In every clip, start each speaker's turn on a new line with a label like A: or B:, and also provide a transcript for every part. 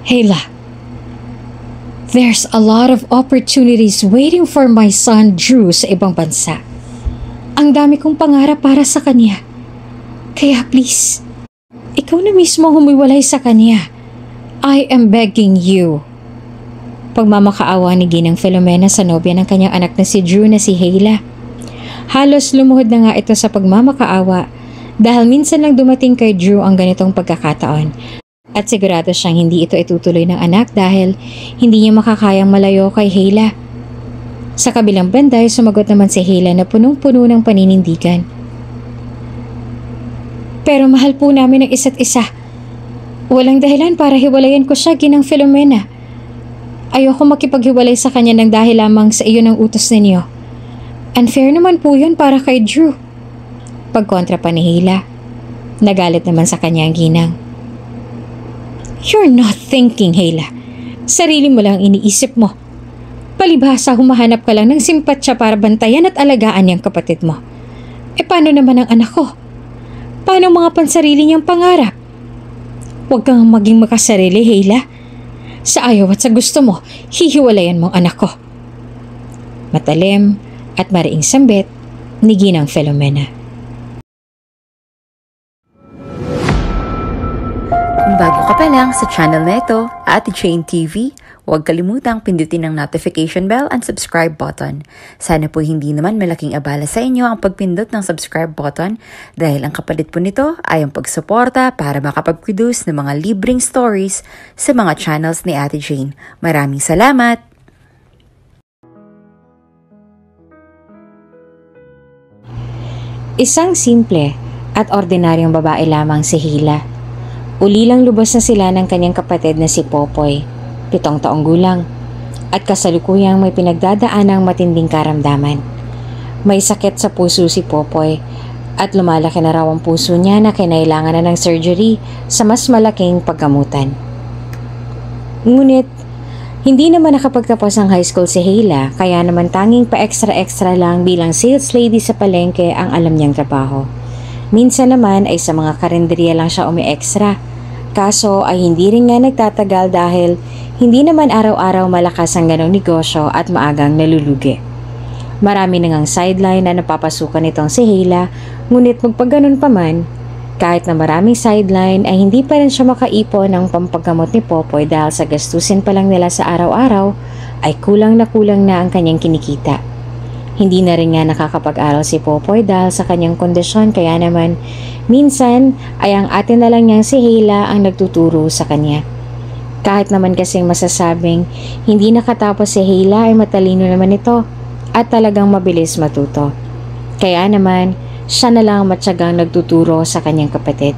A: Hayla, there's a lot of opportunities waiting for my son Drew sa ibang bansa. Ang dami kong pangarap para sa kanya. Kaya please, ikaw na mismo humiwalay sa kanya. I am begging you. Pagmamakaawa ni Ginang Filomena sa nobya ng kanyang anak na si Drew na si Hayla. Halos lumuhod na nga ito sa pagmamakaawa dahil minsan lang dumating kay Drew ang ganitong pagkakataon. At sigurado siyang hindi ito itutuloy ng anak dahil hindi niya makakayang malayo kay Hayla. Sa kabilang banda ay sumagot naman si Hayla na punong-puno ng paninindigan. Pero mahal po namin ang isa't isa. Walang dahilan para hiwalayan ko siya, Ginang Filomena. Ayoko makipaghiwalay sa kanya ng dahil lamang sa iyo ng utos ninyo. Unfair naman po yun para kay Drew. Pagkontra pa ni Hayla. Nagalit naman sa kanya ang Ginang. You're not thinking, Hayla. Sarili mo lang iniisip mo. Palibhasa humahanap ka lang ng simpatsya para bantayan at alagaan niyang kapatid mo. E paano naman ang anak ko? Paano ang mga pansarili niyang pangarap? Huwag kang maging makasarili, Hayla. Sa ayaw at sa gusto mo, hihiwalayan mong anak ko. Matalim at mariing sambit ni Ginang Filomena.
B: Kung bago ka pa lang sa channel na ito, Ate Jane TV, huwag kalimutang pindutin ang notification bell and subscribe button. Sana po hindi naman malaking abala sa inyo ang pagpindot ng subscribe button dahil ang kapalit po nito ay ang pagsuporta para makapag-produce ng mga libreng stories sa mga channels ni Ate Jane. Maraming salamat!
A: Isang simple at ordinaryong babae lamang si Hayla. Ulilang lubos na sila ng kanyang kapatid na si Popoy, 7 taong gulang, at kasalukuyang may pinagdadaanang matinding karamdaman. May sakit sa puso si Popoy at lumalaki na raw ang puso niya na kinailangan na ng surgery sa mas malaking paggamutan. Ngunit, hindi naman nakapagtapos ang high school si Hayla kaya naman tanging pa-extra-extra lang bilang sales lady sa palengke ang alam niyang trabaho. Minsan naman ay sa mga karinderya lang siya umi-extra. Kaso ay hindi rin nga nagtatagal dahil hindi naman araw-araw malakas ang ganong negosyo at maagang nalulugi. Marami na ngang sideline na napapasukan nitong si Hayla, ngunit magpaganon pa man, kahit na maraming sideline ay hindi pa rin siya makaipon ng pampagamot ni Popoy dahil sa gastusin pa lang nila sa araw-araw ay kulang na ang kanyang kinikita. Hindi na rin nga nakakapag-aral si Popoy dahil sa kanyang kondisyon kaya naman minsan ay ang ate na lang niyang si Hayla ang nagtuturo sa kanya. Kahit naman kasing masasabing hindi nakatapos si Hayla ay matalino naman ito at talagang mabilis matuto. Kaya naman siya na lang matyagang nagtuturo sa kanyang kapatid.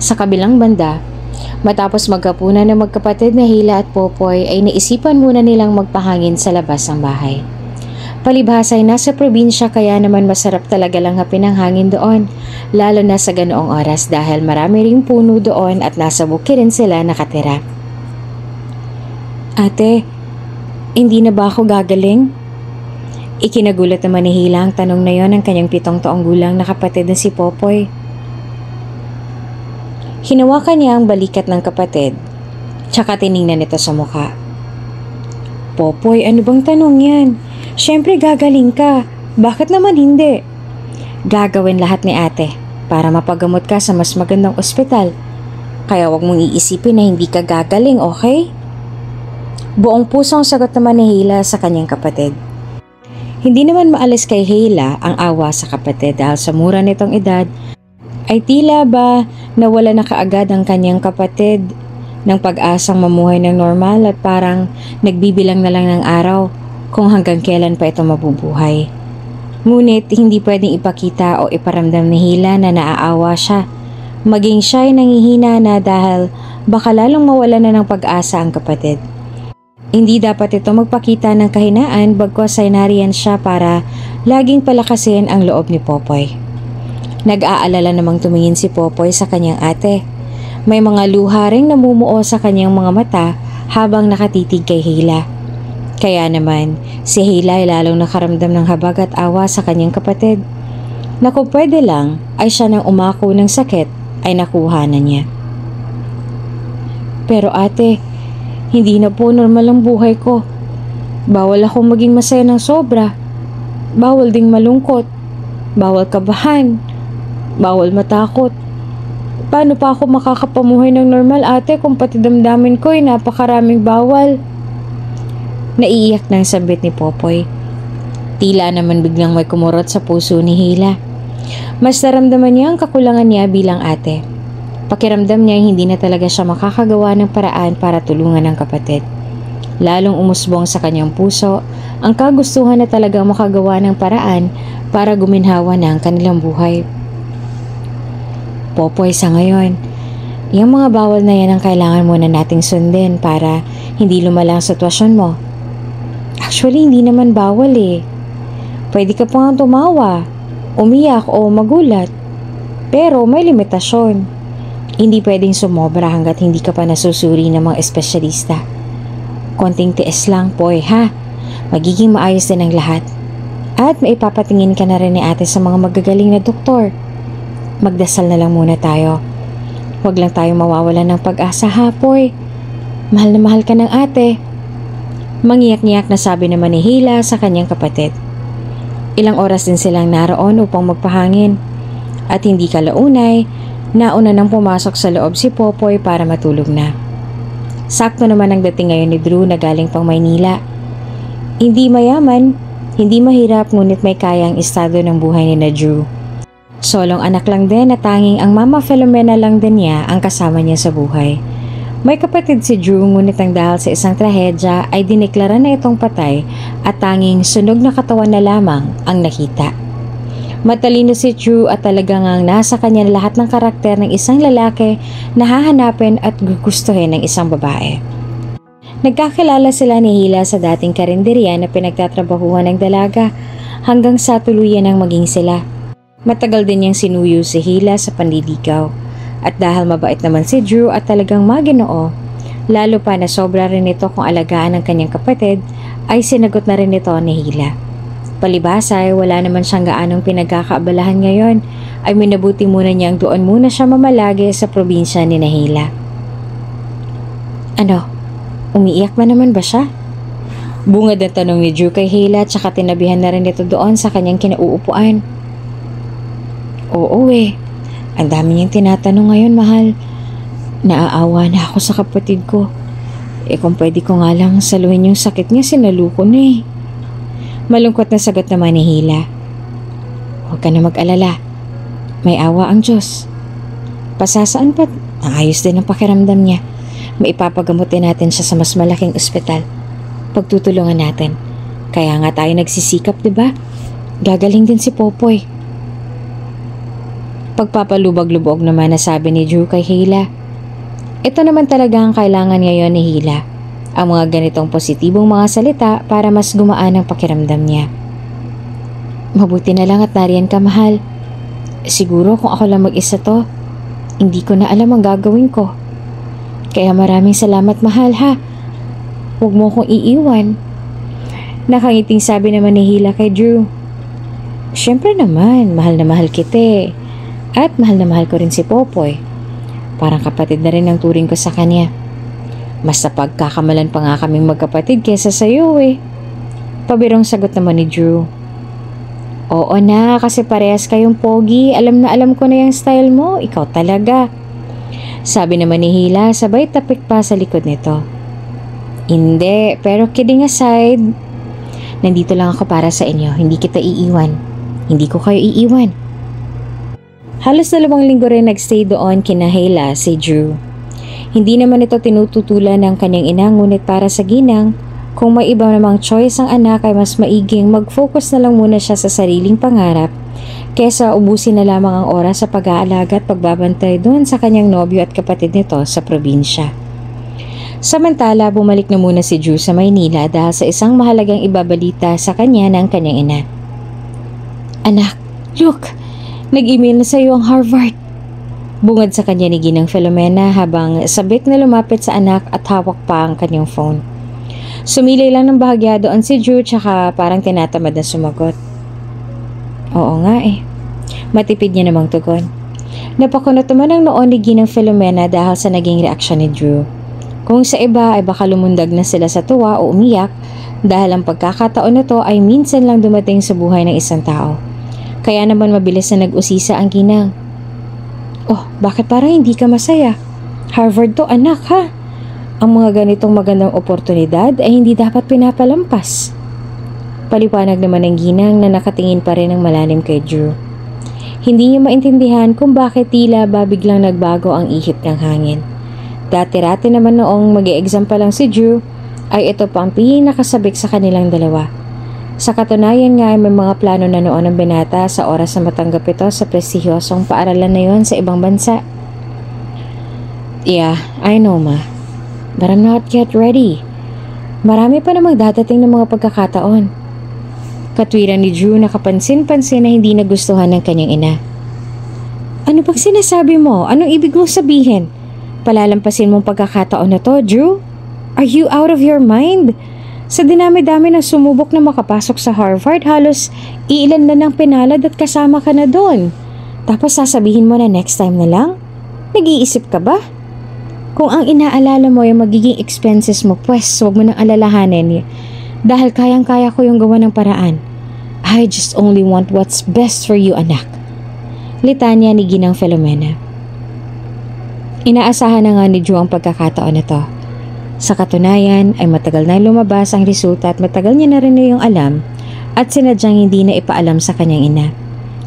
A: Sa kabilang banda, matapos magkapunan ng magkapatid na Hayla at Popoy ay naisipan muna nilang magpahangin sa labas ng bahay. Palibhasa ay nasa probinsya kaya naman masarap talaga lang hapin ang hangin doon, lalo na sa ganoong oras dahil marami ring puno doon at nasa bukid rin sila nakatira. Ate, hindi na ba ako gagaling? Ikinagulat naman ni Hayla ang tanong na yon ng kanyang 7 taong gulang na kapatid na si Popoy. Hinawakan niya ang balikat ng kapatid, tsaka tiningnan ito sa mukha. Popoy, ano bang tanong yan? Siyempre gagaling ka. Bakit naman hindi? Gagawin lahat ni ate para mapagamot ka sa mas magandang ospital. Kaya wag mong iisipin na hindi ka gagaling, okay? Buong pusong sagot naman ni Hayla sa kanyang kapatid. Hindi naman maalis kay Hayla ang awa sa kapatid dahil sa mura nitong edad ay tila ba nawala na kaagad ang kanyang kapatid ng pag-asang mamuhay ng normal at parang nagbibilang na lang ng araw kung hanggang kailan pa ito mabubuhay. Ngunit hindi pwedeng ipakita o iparamdam ni Hayla na naaawa siya. Maging siya ay nangihina na dahil baka lalong mawala na ng pag-asa ang kapatid. Hindi dapat ito magpakita ng kahinaan bagkus ay nariyan siya para laging palakasin ang loob ni Popoy. Nag-aalala namang tumingin si Popoy sa kanyang ate. May mga luha ring namumuo sa kanyang mga mata habang nakatitig kay Hayla. Kaya naman, si Hayla ay lalong nakaramdam ng habag at awa sa kanyang kapatid. Na kung pwede lang ay siya nang umako ng sakit ay nakuha na niya. Pero ate, hindi na po normal ang buhay ko. Bawal akong maging masaya ng sobra. Bawal ding malungkot. Bawal kabahan. Bawal matakot. Paano pa ako makakapamuhay ng normal ate kung pati damdamin ko ay napakaraming bawal? Naiiyak ng sabit ni Popoy. Tila naman biglang may kumurot sa puso ni Hila. Mas naramdaman niya ang kakulangan niya bilang ate. Pakiramdam niya hindi na talaga siya makakagawa ng paraan para tulungan ang kapatid. Lalong umusbong sa kanyang puso ang kagustuhan na talagang makagawa ng paraan para guminhawa na ang kanilang buhay. Popoy, sa ngayon, yung mga bawal na yan ang kailangan muna nating sundin para hindi lumala ang sitwasyon mo. Actually, hindi naman bawal eh. Pwede ka pang tumawa, umiyak o magulat. Pero may limitasyon. Hindi pwedeng sumobra hanggat hindi ka pa nasusuri ng mga espesyalista. Konting tiis lang, Poy, ha? Magiging maayos din ang lahat. At maipapatingin ka na rin ni ate sa mga magagaling na doktor. Magdasal na lang muna tayo. Huwag lang tayo mawawalan ng pag-asa, ha, Poy? Mahal na mahal ka ng ate. Mangiyak-ngiyak na sabi naman ni Hila sa kanyang kapatid. Ilang oras din silang naroon upang magpahangin. At hindi kalaunay, nauna nang pumasok sa loob si Popoy para matulog na. Sakto naman ang dating ngayon ni Drew na galing pang Maynila. Hindi mayaman, hindi mahirap ngunit may kayang estado ng buhay ni na Drew. Solong anak lang din na tanging ang mama Filomena lang din niya ang kasama niya sa buhay. May kapatid si Drew ngunit ang dahil sa isang trahedya ay dineklara na itong patay at tanging sunog na katawan na lamang ang nakita. Matalino si Drew at talagang ang nasa kanya lahat ng karakter ng isang lalaki na hahanapin at gugustuhin ng isang babae. Nagkakilala sila ni Hila sa dating karinderya na pinagtatrabahuhan ng dalaga hanggang sa tuluyan ng maging sila. Matagal din niyang sinuyo si Hila sa panliligaw at dahil mabait naman si Drew at talagang maginoo, lalo pa na sobra rin ito kung alagaan ng kanyang kapatid ay sinagot na rin ito ni Hila. Palibhas ay wala naman siyang gaanong pinagkakaabalahan ngayon ay minabuti muna niyang doon muna siya mamalagi sa probinsya ni Hila. Ano? Umiiyak na naman ba siya? Bungad ang tanong ni Drew kay Hila tsaka tinabihan na rin ito doon sa kanyang kinauupuan. Oo eh. Ang dami niyang tinatanong ngayon, mahal. Naaawa na ako sa kapatid ko. Kung pwede ko nga lang saluhin yung sakit niya, sinaluko na eh. Malungkot na sagot naman ni Hila. Huwag ka na mag-alala. May awa ang Diyos. Pasasaan pa, ayos din ang pakiramdam niya. Maipapagamot din natin siya sa mas malaking ospital. Pagtutulungan natin. Kaya nga tayo nagsisikap, diba? Gagaling din si Popoy. Pagpapalubag-lubog naman na sabi ni Drew kay Hila. Ito naman talaga ang kailangan ngayon ni Hila. Ang mga ganitong positibong mga salita para mas gumaan ang pakiramdam niya. Mabuti na lang at nariyan ka, mahal. Siguro kung ako lang mag-isa to, hindi ko na alam ang gagawin ko. Kaya maraming salamat, mahal, ha. Huwag mo kong iiwan. Nakangiting sabi naman ni Hila kay Drew. Siyempre naman, mahal na mahal kita. At mahal na mahal ko rin si Popoy. Parang kapatid na rin ang turing ko sa kanya. Mas sa pagkakamalan pa nga kaming magkapatid kesa sa'yo eh. Pabirong sagot naman ni Drew. Oo na, kasi parehas kayong pogi. Alam na alam ko na yung style mo. Ikaw talaga. Sabi naman ni Hila, sabay tapik pa sa likod nito. Hindi, pero kidding aside, nandito lang ako para sa inyo. Hindi kita iiwan. Hindi ko kayo iiwan. Halos 2 linggo rin nagstay doon kina Hila si Drew. Hindi naman ito tinututulan ng kanyang ina ngunit para sa ginang, kung may iba namang choice ang anak ay mas maiging mag-focus na lang muna siya sa sariling pangarap kesa ubusin na lamang ang oras sa pag-aalaga at pagbabantay doon sa kanyang nobyo at kapatid nito sa probinsya. Samantala, bumalik na muna si Drew sa Maynila dahil sa isang mahalagang ibabalita sa kanya ng kanyang ina. Anak, look! Nag-email na sa iyo ang Harvard. Bungad sa kanya ni Ginang Filomena habang sabik na lumapit sa anak at hawak pa ang kanyang phone. Sumilay lang ng bahagya doon si Drew tsaka parang tinatamad na sumagot. Oo nga eh. Matipid niya namang tugon. Napakunot naman ang noon ni Ginang Filomena dahil sa naging reaksyon ni Drew. Kung sa iba ay baka lumundag na sila sa tuwa o umiyak dahil ang pagkakataon na to ay minsan lang dumating sa buhay ng isang tao. Kaya naman mabilis na nag-usisa ang ginang. Oh, bakit parang hindi ka masaya? Harvard to anak ha. Ang mga ganitong magandang oportunidad ay hindi dapat pinapalampas. Paliwanag naman ng ginang na nakatingin pa rin ng malalim kay Drew. Hindi niya maintindihan kung bakit tila ba biglang nagbago ang ihip ng hangin. Dati-rati naman noong mag-e-exam pa lang si Drew, ay ito pa ang pinakasabik sa kanilang dalawa. Sa katunayan nga ay may mga plano na noon ang binata sa oras na matanggap ito sa prestihiyosong paaralan na yon sa ibang bansa. Yeah, I know ma. But I'm not yet ready. Marami pa namang dadating ng mga pagkakataon. Katwiran ni Drew na kapansin-pansin na hindi nagustuhan ng kanyang ina. Ano bang sinasabi mo? Anong ibig mong sabihin? Palalampasin mong pagkakataon na to, Drew? Are you out of your mind? Sa dinami-dami na sumubok na makapasok sa Harvard, halos iilan na ng pinalad at kasama ka na doon. Tapos sasabihin mo na next time na lang? Nag-iisip ka ba? Kung ang inaalala mo yung magiging expenses mo, pues huwag mo nang alalahanin. Dahil kayang-kaya ko yung gawa ng paraan. I just only want what's best for you, anak. Litanya ni Ginang Filomena. Inaasahan na nga ni Drew ang pagkakataon na to. Sa katunayan ay matagal na lumabas ang resulta at matagal niya na rin yung alam at sinadyang hindi na ipaalam sa kanyang ina.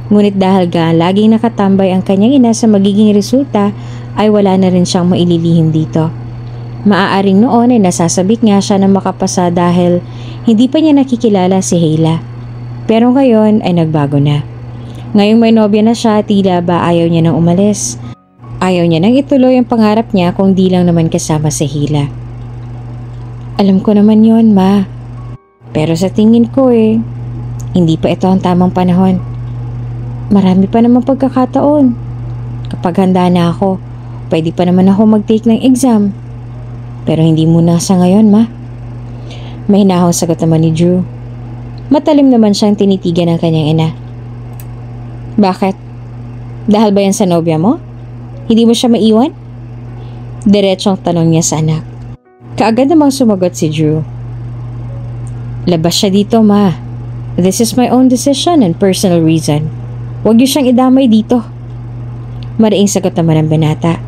A: Ngunit dahil laging nakatambay ang kanyang ina sa magiging resulta ay wala na rin siyang maililihim dito. Maaaring noon ay nasasabik nga siya na makapasa dahil hindi pa niya nakikilala si Hayla. Pero ngayon ay nagbago na. Ngayong may nobya na siya, tila ba ayaw niya nang umalis. Ayaw niya nang ituloy ang pangarap niya kung di lang naman kasama si Hayla. Alam ko naman yon, ma. Pero sa tingin ko hindi pa ito ang tamang panahon. Marami pa namang pagkakataon. Kapag handa na ako, pwede pa naman ako mag-take ng exam. Pero hindi muna sa ngayon, ma. May hinahong sagot naman ni Drew. Matalim naman siyang tinitigan ng kanyang ina. Bakit? Dahil ba yan sa nobya mo? Hindi mo siya maiwan? Diretsong tanong niya sa anak. Kaagad namang sumagot si Drew. Labas siya dito, ma. This is my own decision and personal reason. Huwag niyo siyang idamay dito. Mariing sagot naman ang binata.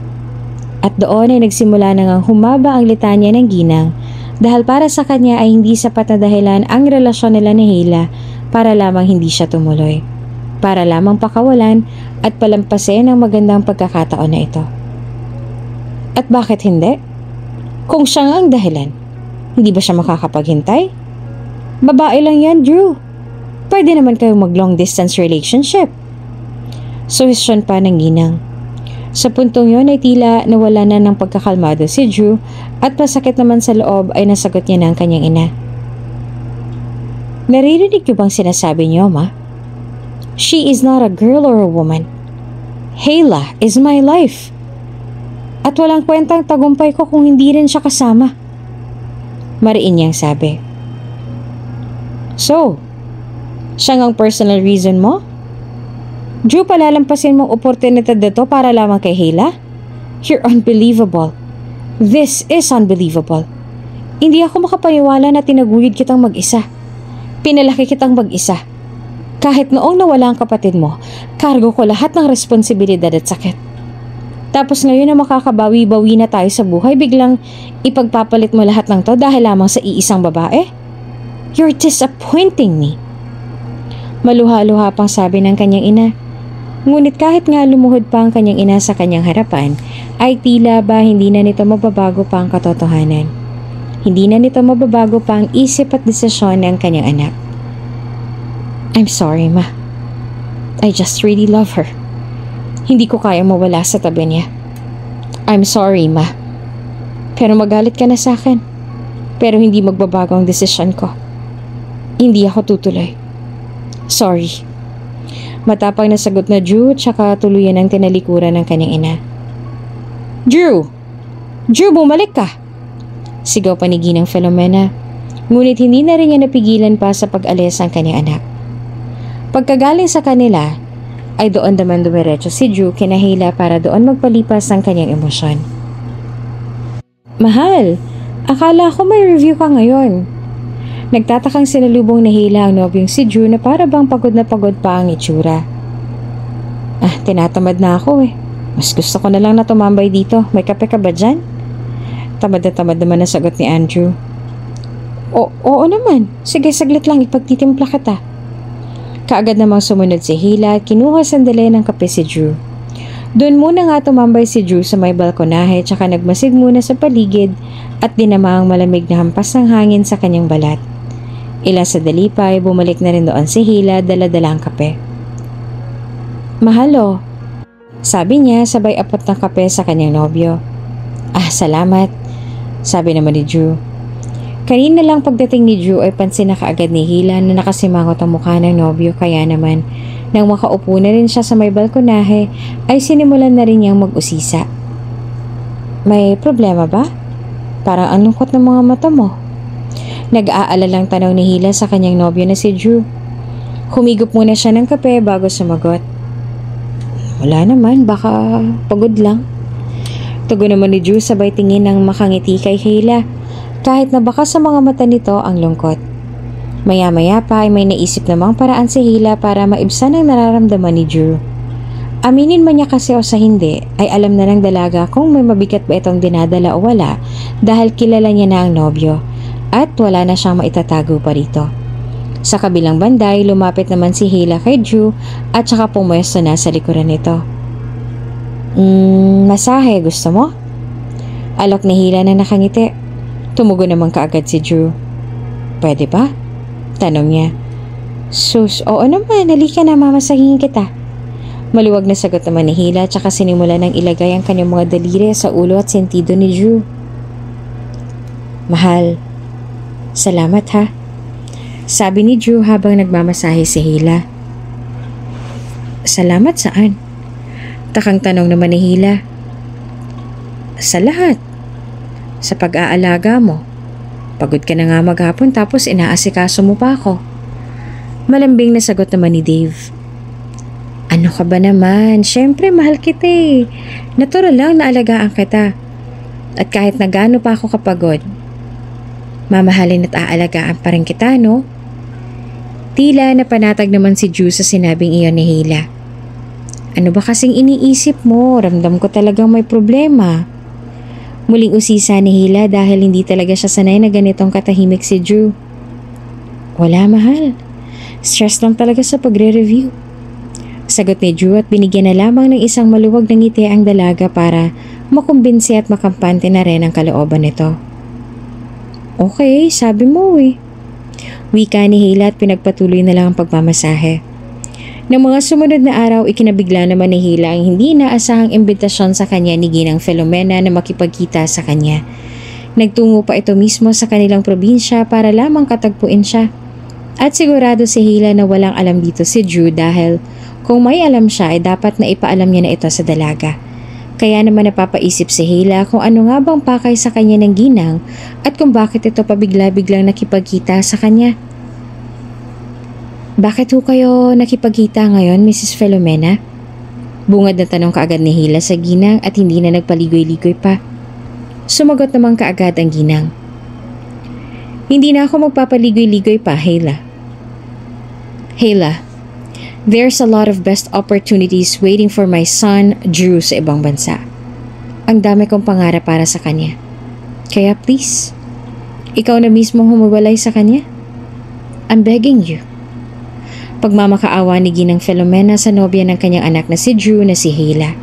A: At doon ay nagsimula na ngang humaba ang litanya ng ginang dahil para sa kanya ay hindi sapat na dahilan ang relasyon nila ni Hayla para lamang hindi siya tumuloy. Para lamang pakawalan at palampasin ang magandang pagkakataon na ito. At bakit hindi? Kung siya nga ang dahilan, hindi ba siya makakapaghintay? Babae lang yan, Drew. Pwede naman kayong mag-long distance relationship. Suhestyon pa ng ginang. Sa puntong yon ay tila nawala na ng pagkakalmado si Drew at masakit naman sa loob ay nasagot niya ng kanyang ina. Naririnig niyo bang sinasabi niyo, ma? She is not a girl or a woman. Hayla is my life. At walang kwentang tagumpay ko kung hindi rin siya kasama. Mariin niyang sabi. So, siya ngang personal reason mo? Drew, palalampasin mong oportunidad na to para lamang kay Hayla? You're unbelievable. This is unbelievable. Hindi ako makapaniwala na tinaguyod kitang mag-isa. Pinalaki kitang mag-isa. Kahit noong nawala ang kapatid mo, kargo ko lahat ng responsibilidad at sakit. Tapos ngayon na makakabawi-bawi na tayo sa buhay, biglang ipagpapalit mo lahat ng to dahil lamang sa iisang babae? You're disappointing me. Maluha-luha pang sabi ng kanyang ina. Ngunit kahit nga lumuhod pa ang kanyang ina sa kanyang harapan, ay tila ba hindi na nito mababago pa ang katotohanan. Hindi na nito mababago pa ang isip at desisyon ng kanyang anak. I'm sorry, ma. I just really love her. Hindi ko kaya mawala sa tabi niya. I'm sorry, ma. Pero magalit ka na sa akin. Pero hindi magbabago ang desisyon ko. Hindi ako tutuloy. Sorry. Matapang na sagot na Drew tsaka tuluyan ang tinalikuran ng kanyang ina. Drew! Drew, bumalik ka! Sigaw panigi ng Filomena. Ngunit hindi na rin niya napigilan pa sa pag-alis ang kanyang anak. Pagkagaling sa kanila, ay doon naman dumiretso si Drew kina Hayla para doon magpalipas ang kanyang emosyon. Mahal, akala ko may review ka ngayon. Nagtatakang sinalubong ni Hila ang nobyong si Drew na para bang pagod na pagod pa ang itsura. Tinatamad na ako eh. Mas gusto ko na lang na tumambay dito. May kape ka ba dyan? Tamad na tamad naman ang sagot ni Andrew. Oo naman. Sige, saglit lang ipagtitimpla kita. Kaagad namang sumunod si Hila at kinuha sandali ng kape si Drew. Doon muna nga tumambay si Drew sa may balkonahe tsaka nagmasid muna sa paligid at dinama ang malamig na hampas ng hangin sa kanyang balat. Ilang sandali pa ay bumalik na rin doon si Hila dala-dala ang kape. Mahalo, sabi niya sabay apot ng kape sa kanyang nobyo. Salamat, sabi naman ni Drew. Kanina lang pagdating ni Drew ay pansin na kaagad ni Hila na nakasimangot ang mukha ng nobyo kaya naman nang makaupo na rin siya sa may balkonahe ay sinimulan na rin niyang mag-usisa. May problema ba? Parang ang lungkot ng mga mata mo. Nag-aalalang tanaw ni Hila sa kanyang nobyo na si Drew. Humigop muna siya ng kape bago sumagot. Wala naman, baka pagod lang. Tugon naman ni Drew sabay tingin ng makangiti kay Hila kahit na baka sa mga mata nito ang lungkot. Maya-maya pa ay may naisip namang paraan si Hila para maibsan ang nararamdaman ni Drew. Aminin man niya kasi o sa hindi ay alam na ng dalaga kung may mabigat ba itong dinadala o wala dahil kilala niya na ang nobyo. At wala na siyang maitatago pa rito. Sa kabilang banday, lumapit naman si Hila kay Drew at saka pumwesto na sa likuran nito. Masahe, gusto mo? Alok ni Hila na nakangiti. Tumugon naman kaagad si Drew. Pwede ba? Tanong niya. Sus, oo naman, halika na mamasahin kita. Maluwag na sagot naman ni Hila at saka sinimula ng ilagay ang kanyang mga daliri sa ulo at sentido ni Drew. Mahal, salamat ha, sabi ni Drew habang nagmamasahe si Hila. Salamat saan? Takang tanong naman ni Hila. Sa lahat. Sa pag-aalaga mo. Pagod ka na nga maghapon tapos inaasikaso mo pa ako. Malambing na sagot naman ni Dave. Ano ka ba naman? Siyempre mahal kita eh. Natural lang na alagaan kita. At kahit na gaano pa ako kapagod, mamahalin at aalagaan pa rin kita, no? Tila napanatag naman si Drew sa sinabing iyon ni Hila. Ano ba kasing iniisip mo? Ramdam ko talagang may problema. Muling usisa ni Hila dahil hindi talaga siya sanay na ganitong katahimik si Drew. Wala mahal. Stress lang talaga sa pagre-review. Sagot ni Drew at binigyan na lamang ng isang maluwag na ngiti ang dalaga para makumbinsi at makampante na rin ang kalooban nito. Okay, sabi mo eh. Wika ni Hila at pinagpatuloy na lang ang pagmamasahe. Ng mga sumunod na araw, ikinabigla naman ni Hila ang hindi inaasahang imbitasyon sa kanya ni Ginang Filomena na makipagkita sa kanya. Nagtungo pa ito mismo sa kanilang probinsya para lamang katagpuin siya. At sigurado si Hila na walang alam dito si Drew dahil kung may alam siya ay dapat na ipaalam niya na ito sa dalaga. Kaya naman napapaisip si Hila kung ano nga bang pakay sa kanya ng Ginang at kung bakit ito pabigla-biglang nakipagkita sa kanya. Bakit ho kayo nakipagkita ngayon, Mrs. Filomena? Bungad na tanong kaagad ni Hila sa Ginang at hindi na nagpaligoy-ligoy pa. Sumagot naman kaagad ang Ginang. Hindi na ako magpapaligoy-ligoy pa, Hila. Hila, there's a lot of best opportunities waiting for my son, Drew, sa ibang bansa. Ang dami kong pangarap para sa kanya. Kaya please, ikaw na mismong humiwalay sa kanya. I'm begging you. Pagmamakaawa ni Ginang Filomena sa nobya ng kanyang anak na si Drew na si Hila.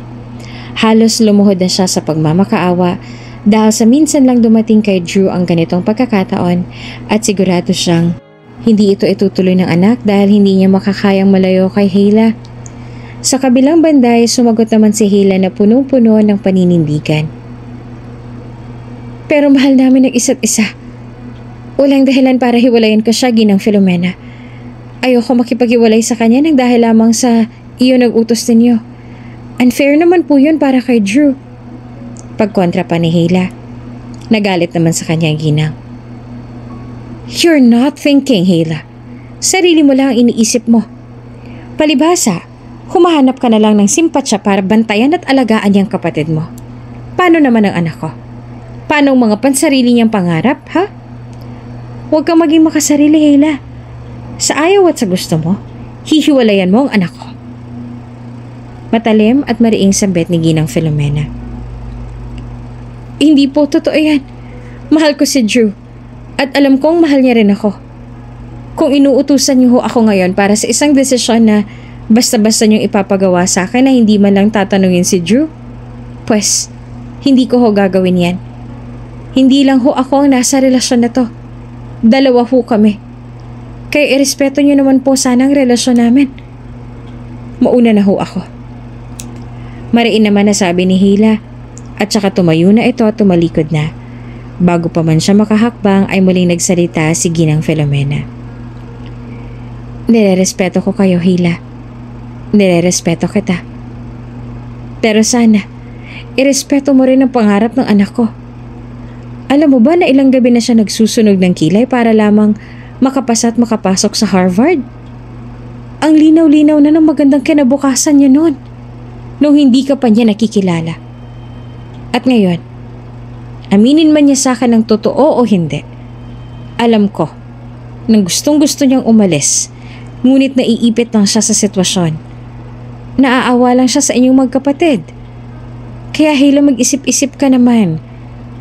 A: Halos lumuhod na siya sa pagmamakaawa dahil sa minsan lang dumating kay Drew ang ganitong pagkakataon at sigurado siyang hindi ito itutuloy ng anak dahil hindi niya makakayang malayo kay Hila. Sa kabilang banda ay sumagot naman si Hila na punong-puno ng paninindigan. Pero mahal namin ng isa't isa. Walang dahilan para hiwalayan ko siya, Ginang Filomena. Ayoko makipaghiwalay sa kanya nang dahil lamang sa iyo nag-utos ninyo. Unfair naman po yun para kay Drew. Pagkontra pa ni Hila. Nagalit naman sa kanya ang Ginang. You're not thinking, Hila. Sarili mo lang ang iniisip mo. Palibhasa, humahanap ka na lang ng simpatsya para bantayan at alagaan niyang kapatid mo. Paano naman ang anak ko? Paano ang mga pansarili niyang pangarap, ha? Huwag kang maging makasarili, Hila. Sa ayaw at sa gusto mo, hihiwalayan mo ang anak ko. Matalim at mariing sambit ni Ginang Filomena. Hindi po totoo yan. Mahal ko si Drew. At alam kong mahal niya rin ako. Kung inuutusan niyo ho ako ngayon para sa isang desisyon na basta-basta niyong ipapagawa sa akin na hindi man lang tatanungin si Drew, pues, hindi ko ho gagawin yan. Hindi lang ho ako ang nasa relasyon na to. Dalawa ho kami. Kaya irespeto niyo naman po sana ang relasyon namin. Mauna na ho ako. Mariin naman na sabi ni Hila at saka tumayo na ito at tumalikod na. Bago pa man siya makahakbang ay muling nagsalita si Ginang Filomena. Nirerespeto ko kayo, Hila. Nirerespeto kita. Pero sana, irespeto mo rin ang pangarap ng anak ko. Alam mo ba na ilang gabi na siya nagsusunog ng kilay para lamang makapasa at makapasok sa Harvard? Ang linaw-linaw na ng magandang kinabukasan niya noon, nung hindi ka pa niya nakikilala. At ngayon, aminin man niya sa akin ng totoo o hindi, alam ko, nang gustong-gusto niyang umalis, ngunit naiipit lang siya sa sitwasyon. Naaawa lang siya sa inyong magkapatid. Kaya Hila, mag-isip-isip ka naman.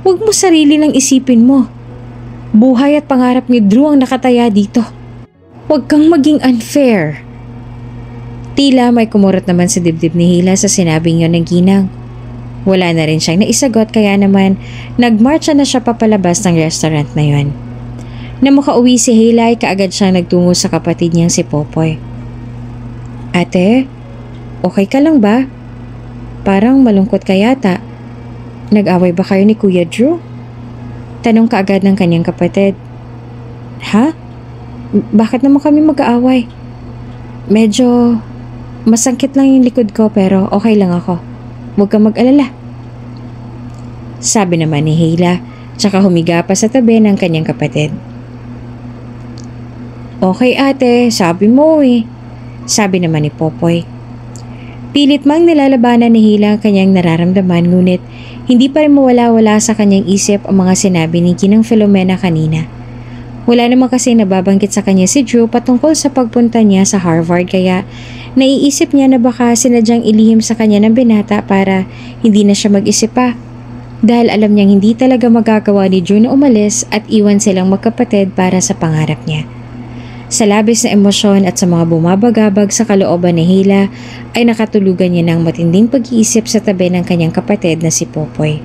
A: Huwag mo sarili lang isipin mo. Buhay at pangarap ni Drew ang nakataya dito. Huwag kang maging unfair. Tila may kumurot naman sa dibdib ni Hila sa sinabing yon ng Ginang. Wala na rin siyang naisagot kaya naman nagmarcha na siya papalabas ng restaurant na yon. Na makauwi si Hila ay kaagad siyang nagtungo sa kapatid niyang si Popoy. Ate, okay ka lang ba? Parang malungkot ka yata. Nag-away ba kayo ni Kuya Drew? Tanong kaagad ng kanyang kapatid. Ha? Bakit naman kami mag-aaway? Medyo masangkit lang yung likod ko pero okay lang ako. Huwag kang mag-alala. Sabi naman ni Hila, tsaka humiga pa sa tabi ng kanyang kapatid. Okay ate, sabi mo eh. Sabi naman ni Popoy. Pilit mang nilalabanan ni Hila ang kanyang nararamdaman ngunit hindi pa rin mawala-wala sa kanyang isip ang mga sinabi ni Ginang Filomena kanina. Wala naman kasi nababanggit sa kanya si Drew patungkol sa pagpunta niya sa Harvard kaya naiisip niya na baka sinadyang ilihim sa kanya ng binata para hindi na siya mag-isip pa. Dahil alam niyang hindi talaga magagawa ni Drew na umalis at iwan silang magkapatid para sa pangarap niya. Sa labis na emosyon at sa mga bumabagabag sa kalooban ni Hila ay nakatulugan niya ng matinding pag-iisip sa tabi ng kanyang kapatid na si Popoy.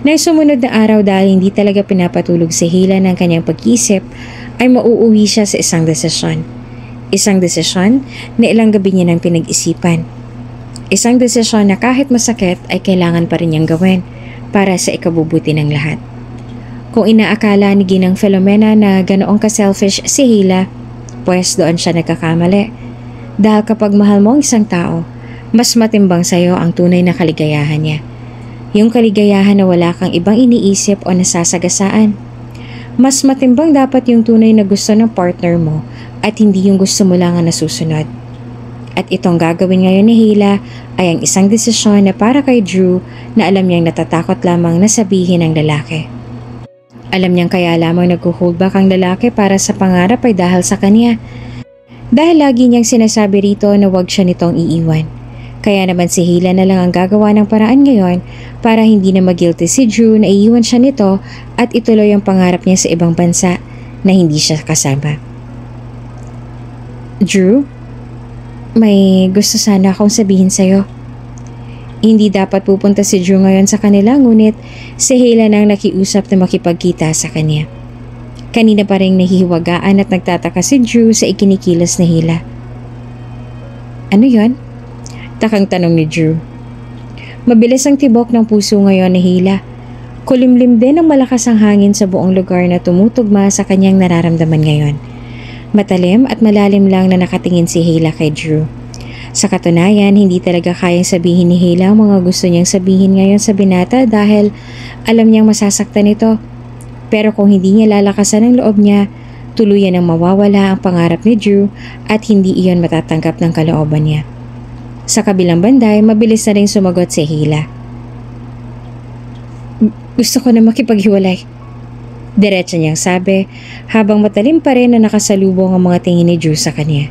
A: Nang sumunod na araw dahil hindi talaga pinapatulog si Hila ng kanyang pag-iisip ay mauuwi siya sa isang desisyon. Isang desisyon na ilang gabi niya nang pinag-isipan. Isang desisyon na kahit masakit ay kailangan pa rin niyang gawin para sa ikabubuti ng lahat. Kung inaakala ni Ginang Filomena na ganoong ka-selfish si Hila, pues doon siya nagkakamali. Dahil kapag mahal mo ang isang tao, mas matimbang sa'yo ang tunay na kaligayahan niya. Yung kaligayahan na wala kang ibang iniisip o nasasagasaan. Mas matimbang dapat yung tunay na gusto ng partner mo at hindi yung gusto mo lang ang nasusunod. At itong gagawin ngayon ni Hila ay ang isang desisyon na para kay Drew na alam niyang natatakot lamang na sabihin ng lalaki. Alam niyang kaya lamang nag-hold back ang lalaki para sa pangarap ay dahil sa kanya. Dahil lagi niyang sinasabi rito na huwag siya nitong iiwan. Kaya naman si Hila na lang ang gagawa ng paraan ngayon para hindi na mag-guilty si Drew na iiwan siya nito at ituloy ang pangarap niya sa ibang bansa na hindi siya kasama. Drew, may gusto sana akong sabihin sa'yo. Hindi dapat pupunta si Drew ngayon sa kanila ngunit si Hila nang nakiusap na makipagkita sa kanya. Kanina pa rin nahihiwagaan at nagtataka si Drew sa ikinikilos ni Hila. Ano yon? Takang tanong ni Drew. Mabilis ang tibok ng puso ngayon ni Hila. Kulimlim din ang malakas ang hangin sa buong lugar na tumutugma sa kanyang nararamdaman ngayon. Matalim at malalim lang na nakatingin si Hila kay Drew. Sa katunayan, hindi talaga kayang sabihin ni Hila ang mga gusto niyang sabihin ngayon sa binata dahil alam niyang masasaktan ito. Pero kung hindi niya lalakasan ang loob niya, tuluyan ang mawawala ang pangarap ni Drew at hindi iyon matatanggap ng kalooban niya. Sa kabilang banday, mabilis na rin sumagot si Hila. Gusto ko na makipaghiwalay. Diretso niyang sabi habang matalim pa rin na nakasalubong ang mga tingin ni Drew sa kanya.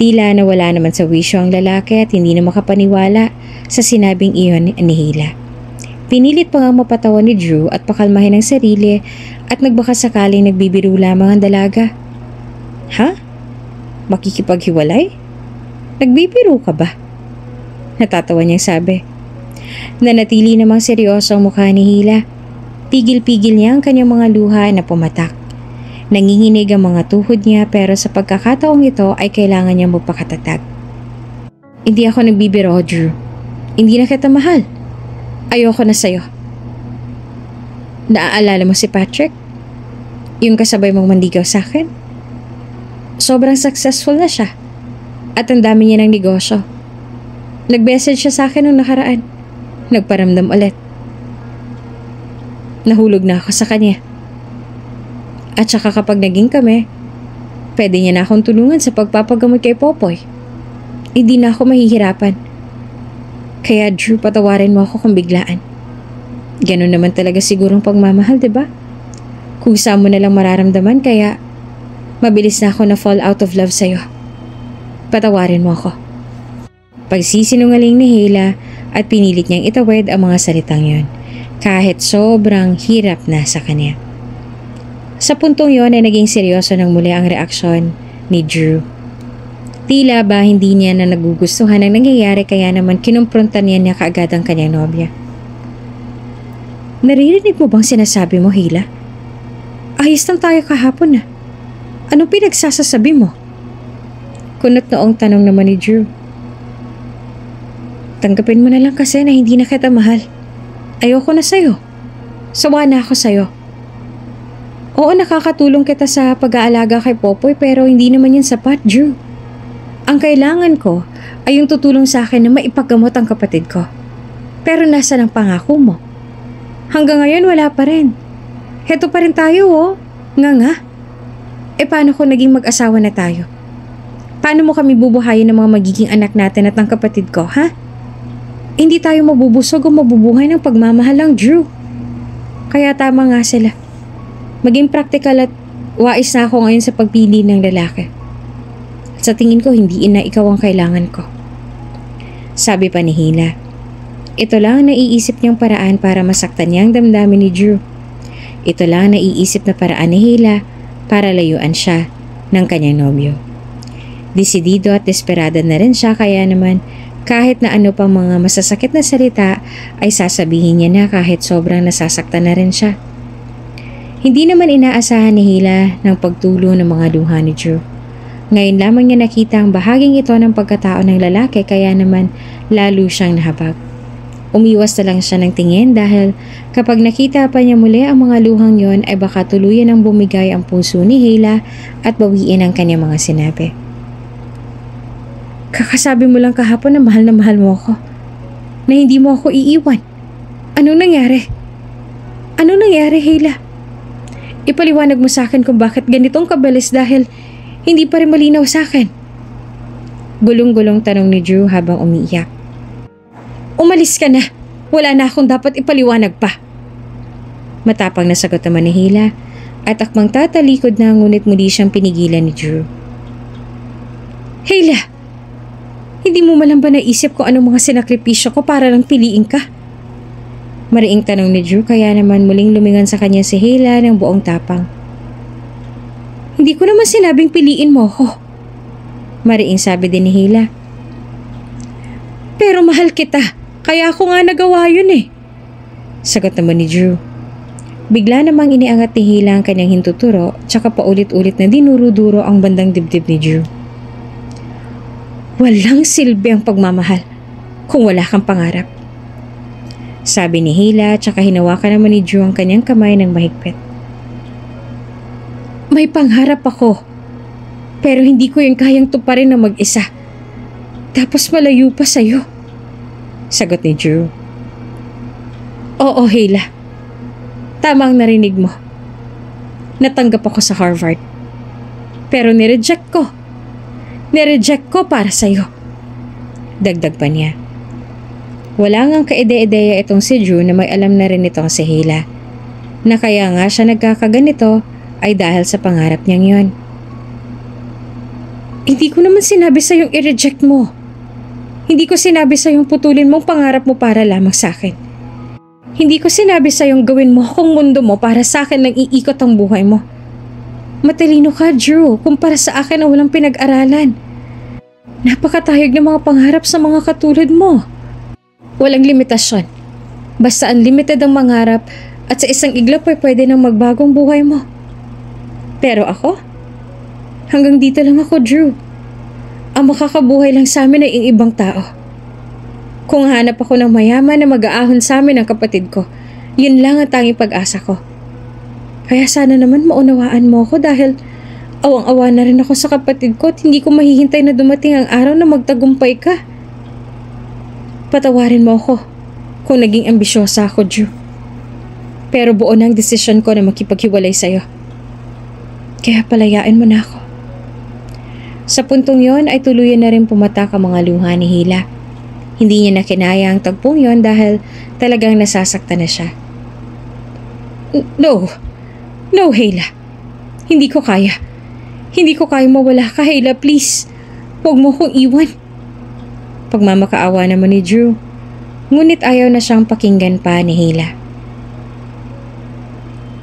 A: Tila nawala naman sa wisyo ang lalaki at hindi na makapaniwala sa sinabing iyon ni Hila. Pinilit pa nga mapatawan ni Drew at pakalmahin ang sarili at nagbaka sakaling nagbibiro lamang ang dalaga. Ha? Makikipaghiwalay? Nagbibiro ka ba? Natatawa niyang sabi. Nanatili namang seryoso ang mukha ni Hila. Pigil-pigil niya ang kanyang mga luha na pumatak. Nanginginig ang mga tuhod niya pero sa pagkakataong ito ay kailangan niya magpakatatag. Hindi ako nagbibiro, Drew. Hindi na kita mahal. Ayoko na sa'yo. Naaalala mo si Patrick? Yung kasabay mong manligaw sa akin? Sobrang successful na siya. At ang dami niya ng negosyo. Nag-message siya sa akin nung nakaraan. Nagparamdam ulit. Nahulog na ako sa kanya. At saka kapag naging kami, pwede niya na akong tulungan sa pagpapagamot kay Popoy. Hindi na ako mahihirapan. Kaya Drew, patawarin mo ako kung biglaan. Ganun naman talaga sigurong pagmamahal, diba? Kusa mo na lang mararamdaman kaya mabilis na ako na fall out of love sa'yo. Patawarin mo ako. Pagsisinungaling ni Hila at pinilit niyang itawid ang mga salitang yon kahit sobrang hirap na sa kanya. Sa puntong yon ay naging seryoso ng muli ang reaksyon ni Drew. Tila ba hindi niya na nagugustuhan ang nangyayari kaya naman kinumprontan niya kaagad ang kanyang nobya. Naririnig mo bang sinasabi mo, Hila? Ayos lang tayo kahapon na. Anong pinagsasasabi mo? Kunot noong tanong naman ni Drew. Tanggapin mo na lang kasi na hindi na kita mahal. Ayoko na sa'yo. Sawa na ako sa'yo. Oo, nakakatulong kita sa pag-aalaga kay Popoy pero hindi naman yan sapat, Drew. Ang kailangan ko ay yung tutulong sa akin na maipagamot ang kapatid ko. Pero nasa ang pangako mo? Hanggang ngayon wala pa rin. Heto pa rin tayo, oh. Nga. Paano kung naging mag-asawa na tayo? Paano mo kami bubuhayin ng mga magiging anak natin at ng kapatid ko, ha? Hindi tayo mabubusog o mabubuhay ng pagmamahal lang, Drew. Kaya tama nga sila. Maging practical at wais na ako ngayon sa pagpili ng lalaki. At sa tingin ko, hindi na ikaw ang kailangan ko. Sabi pa ni Hila. Ito lang ang naiisip niyang paraan para masaktan niya ang damdamin ni Drew. Ito lang ang naiisip na paraan ni Hila para layuan siya ng kanyang nobyo. Desidido at desperada na rin siya kaya naman kahit na ano pang mga masasakit na salita ay sasabihin niya na kahit sobrang nasasaktan na rin siya. Hindi naman inaasahan ni Hila ng pagtulo ng mga luha ni Drew. Ngayon lamang niya nakita ang bahaging ito ng pagkatao ng lalaki kaya naman lalo siyang nahabag. Umiwas na lang siya ng tingin dahil kapag nakita pa niya muli ang mga luhang yon ay baka tuluyan ang bumigay ang puso ni Hila at bawiin ang kanyang mga sinabi. Kakasabi mo lang kahapon na mahal mo ako. Na hindi mo ako iiwan. Anong nangyari? Anong nangyari, Hila? Ipaliwanag mo sa akin kung bakit ganitong kabilis dahil hindi pa rin malinaw sa akin. Gulong-gulong tanong ni Drew habang umiiyak. Umalis ka na. Wala na akong dapat ipaliwanag pa. Matapang na sagot naman ni Hila at akmang tatalikod na ngunit muli siyang pinigilan ni Drew. Hila! Hindi mo malang ba naisip kung anong mga sinakripisyo ko para lang piliin ka? Mariing tanong ni Drew kaya naman muling lumingon sa kanya si Hila ng buong tapang. Hindi ko naman sinabing piliin mo ako. Mariing sabi din ni Hila. Pero mahal kita, kaya ako nga nagawa yun eh. Sagot naman ni Drew. Bigla namang iniangat ni Hila ang kanyang hintuturo tsaka paulit-ulit na dinuro-duro ang bandang dibdib ni Drew. Walang silbi ang pagmamahal kung wala kang pangarap. Sabi ni Hila tsaka hinawakan naman ni Drew ang kanyang kamay ng mahigpit. May pangarap ako, pero hindi ko yung kayang tuparin na mag-isa. Tapos malayo pa sa'yo. Sagot ni Drew. Oo, Hila. Tama ang narinig mo. Natanggap ako sa Harvard. Pero nireject ko. Nireject ko para sa'yo. Dagdag pa niya. Wala ngang kaide-ideya itong si Drew na may alam na rin itong si Hila. Na kaya nga siya nagkakaganito ay dahil sa pangarap niyang yon. Hindi ko naman sinabi sa'yong i-reject mo. Hindi ko sinabi sa'yong putulin mong pangarap mo para lamang sa akin. Hindi ko sinabi sa'yong gawin mo akong mundo mo para sa akin nang iikot ang buhay mo. Matalino ka, Drew, kumpara sa akin na walang pinag-aralan. Napakatayog ng mga pangarap sa mga katulad mo. Walang limitasyon. Basta unlimited ang mangarap at sa isang iglap ay pwede nang magbagong buhay mo. Pero ako? Hanggang dito lang ako, Drew. Ang makakabuhay lang sa amin ay ang ibang tao. Kung hanap ako ng mayaman na mag-aahon sa amin ng kapatid ko, yun lang ang tanging pag-asa ko. Kaya sana naman maunawaan mo ako dahil awang-awa na rin ako sa kapatid ko at hindi ko mahihintay na dumating ang araw na magtagumpay ka. Patawarin mo ako kung naging ambisyosa ako, Drew. Pero buo na ang desisyon ko na makipaghiwalay sa'yo. Kaya palayain mo na ako. Sa puntong yon ay tuluyan na rin pumatak ang mga luha ni Hila. Hindi niya na kinaya ang tagpong yon dahil talagang nasasaktan na siya. No, Hila. Hindi ko kaya. Hindi ko kaya mawala ka, Hila, please. Huwag mo kong iwan. Pagmamakaawa naman ni Drew, ngunit ayaw na siyang pakinggan pa ni Hila.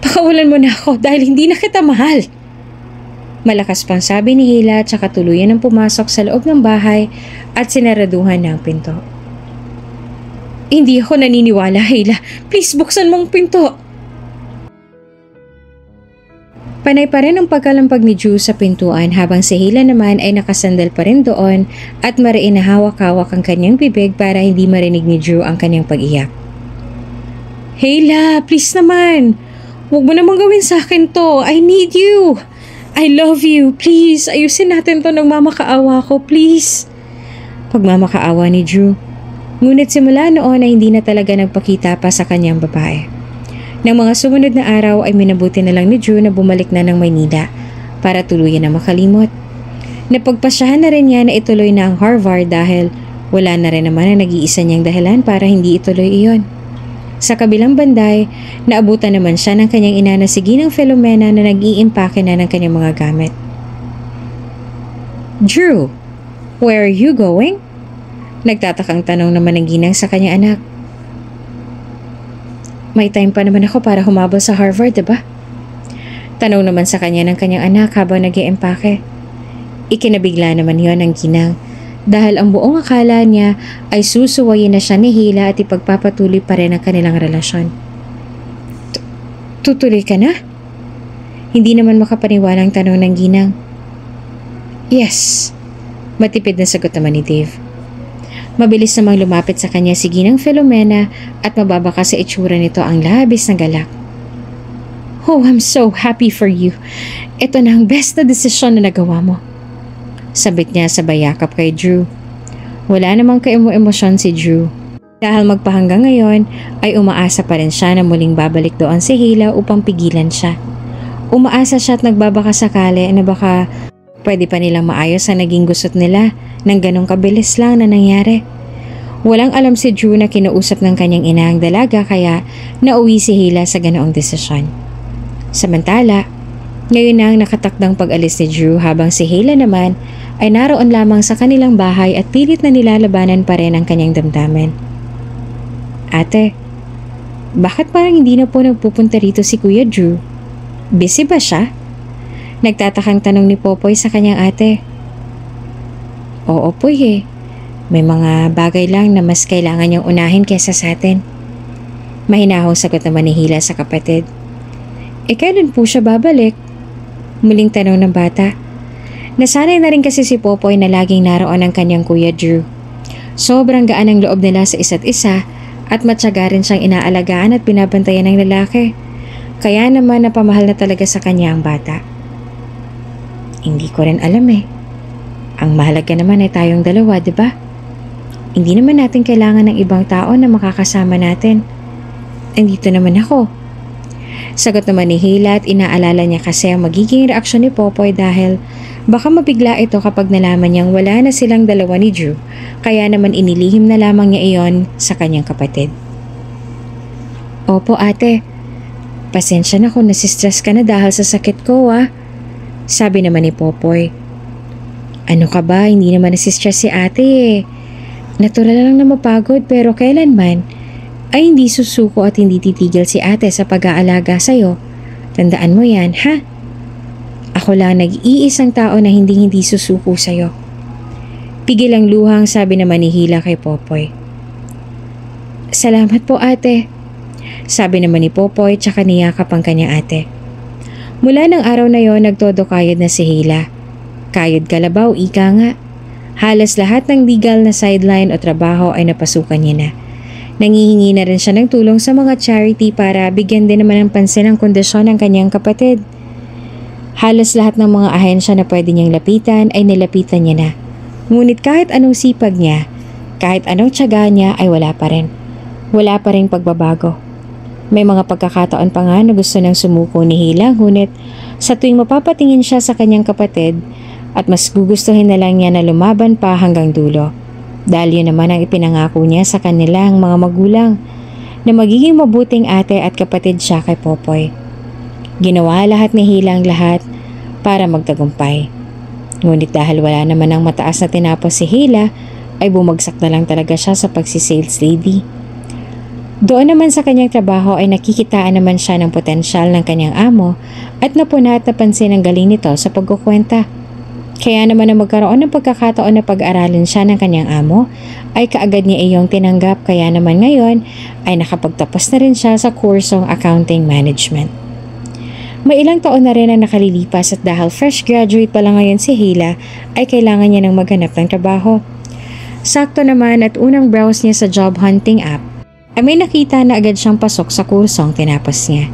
A: Pakawalan mo na ako dahil hindi na kita mahal. Malakas pang sabi ni Hila at saka tuluyan ang pumasok sa loob ng bahay at sinaraduhan ng pinto. Hindi ako naniniwala, Hila. Please, buksan mong pinto. Panay pa rin ang pagkalampag ni Drew sa pintuan habang si Hila naman ay nakasandal pa rin doon at mariin na hawak-hawak ang kanyang bibig para hindi marinig ni Drew ang kanyang pag-iyak. Hila, please naman. Huwag mo namang gawin sa akin to. I need you. I love you. Please, ayusin natin to ng mamakaawa ko. Please. Pagmamakaawa ni Drew. Ngunit simula noon ay hindi na talaga nagpakita pa sa kanyang babae. Nang mga sumunod na araw ay minabuti na lang ni Drew na bumalik na ng Maynila para tuluyan na makalimot. Napagpasyahan na rin niya na ituloy na ang Harvard dahil wala na rin naman ang nag-iisa niyang dahilan para hindi ituloy iyon. Sa kabilang banday, naabutan naman siya ng kanyang ina na si Ginang Filomena na nag-iimpake na ng kanyang mga gamit. Drew, where are you going? Nagtatakang tanong naman ng Ginang sa kanyang anak. May time pa naman ako para humabol sa Harvard, diba? Tanong naman sa kanya ng kanyang anak habang nag-iimpake. Ikinabigla naman yon ng Ginang. Dahil ang buong akala niya ay susuwayin na siya ni Hila at ipagpapatuloy pa rin ang kanilang relasyon. Tutuloy ka na? Hindi naman makapaniwalang tanong ng Ginang. Yes, matipid na sagot naman ni Dave. Mabilis namang lumapit sa kanya si Ginang Filomena at mababaka sa itsura nito ang labis na galak. Oh, I'm so happy for you. Ito na ang best na desisyon na nagawa mo. Sabit niya sa bayakap kay Drew. Wala namang kaemo-emosyon si Drew. Dahil magpahanggang ngayon ay umaasa pa rin siya na muling babalik doon si Hila upang pigilan siya. Umaasa siya at nagbabaka sakali na baka pwede pa nilang maayos ang naging gusot nila nang ganong kabilis lang na nangyari. Walang alam si Drew na kinausap ng kanyang ina ang dalaga kaya nauwi si Hila sa ganoong desisyon. Samantala, ngayon na ang nakatakdang pag-alis ni Drew habang si Hila naman ay naroon lamang sa kanilang bahay at pilit na nilalabanan pa rin ang kanyang damdamin. Ate, bakit parang hindi na po nagpupunta rito si Kuya Drew? Busy ba siya? Nagtatakang tanong ni Popoy sa kanyang ate. Oo po may mga bagay lang na mas kailangan niyang unahin kesa sa atin. Mahinahong sagot naman ni Hila sa kapatid. Kailan po siya babalik? Muling tanong ng bata. Nasanay na rin kasi si Popoy na laging naroon ang kanyang Kuya Drew. Sobrang gaan ang loob nila sa isa't isa at matyaga rin siyang inaalagaan at binabantayan ng lalaki. Kaya naman napamahal na talaga sa kanya ang bata. Hindi ko rin alam Ang mahalaga naman ay tayong dalawa, di ba? Hindi naman natin kailangan ng ibang tao na makakasama natin. Andito naman ako. Sagot naman ni Hila at inaalala niya kasi ang magiging reaksyon ni Popoy dahil Baka mabigla ito kapag nalaman niyang wala na silang dalawa ni Drew, kaya naman inilihim na lamang niya iyon sa kanyang kapatid. Opo ate, pasensya na kung nasistress ka na dahil sa sakit ko sabi naman ni Popoy. Ano ka ba, hindi naman nasistress si ate Natural lang na mapagod pero kailanman ay hindi susuko at hindi titigil si ate sa pag-aalaga sa'yo. Tandaan mo yan, ha? Ako lang nag-iisang tao na hindi susuko sa'yo. Pigil ang luhang sabi naman ni Hila kay Popoy. Salamat po ate. Sabi naman ni Popoy tsaka niyakap ang kanyang ate. Mula ng araw na yon nagtodo kayod na si Hila. Kayod kalabaw, ika nga. Halos lahat ng legal na sideline o trabaho ay napasukan niya na. Nangihingi na rin siya ng tulong sa mga charity para bigyan din naman ng pansin ang kondisyon ng kanyang kapatid. Halos lahat ng mga ahensya na pwede niyang lapitan ay nilapitan niya na. Ngunit kahit anong sipag niya, kahit anong tiyaga niya ay wala pa rin. Wala pa rin pagbabago. May mga pagkakataon pa nga na gusto nang sumuko ni Hila, ngunit sa tuwing mapapatingin siya sa kanyang kapatid, at mas gugustuhin na lang niya na lumaban pa hanggang dulo. Dahil yun naman ang ipinangako niya sa kanilang mga magulang na magiging mabuting ate at kapatid siya kay Popoy. Ginawa lahat ni Hila ang lahat para magtagumpay. Ngunit dahil wala naman ang mataas na tinapos si Hila, ay bumagsak na lang talaga siya sa pagsisales lady. Doon naman sa kanyang trabaho ay nakikitaan naman siya ng potensyal ng kanyang amo at napuna at napansin ang galing nito sa pagkukwenta. Kaya naman na magkaroon ng pagkakataon na pag-aralin siya ng kanyang amo, ay kaagad niya iyong tinanggap kaya naman ngayon ay nakapagtapos na rin siya sa kursong accounting management. May ilang taon na rin ang nakalilipas at dahil fresh graduate pa lang ngayon si Hila, ay kailangan niya ng maghanap ng trabaho. Sakto naman at unang browse niya sa job hunting app, ay may nakita na agad siyang pasok sa kursong tinapos niya.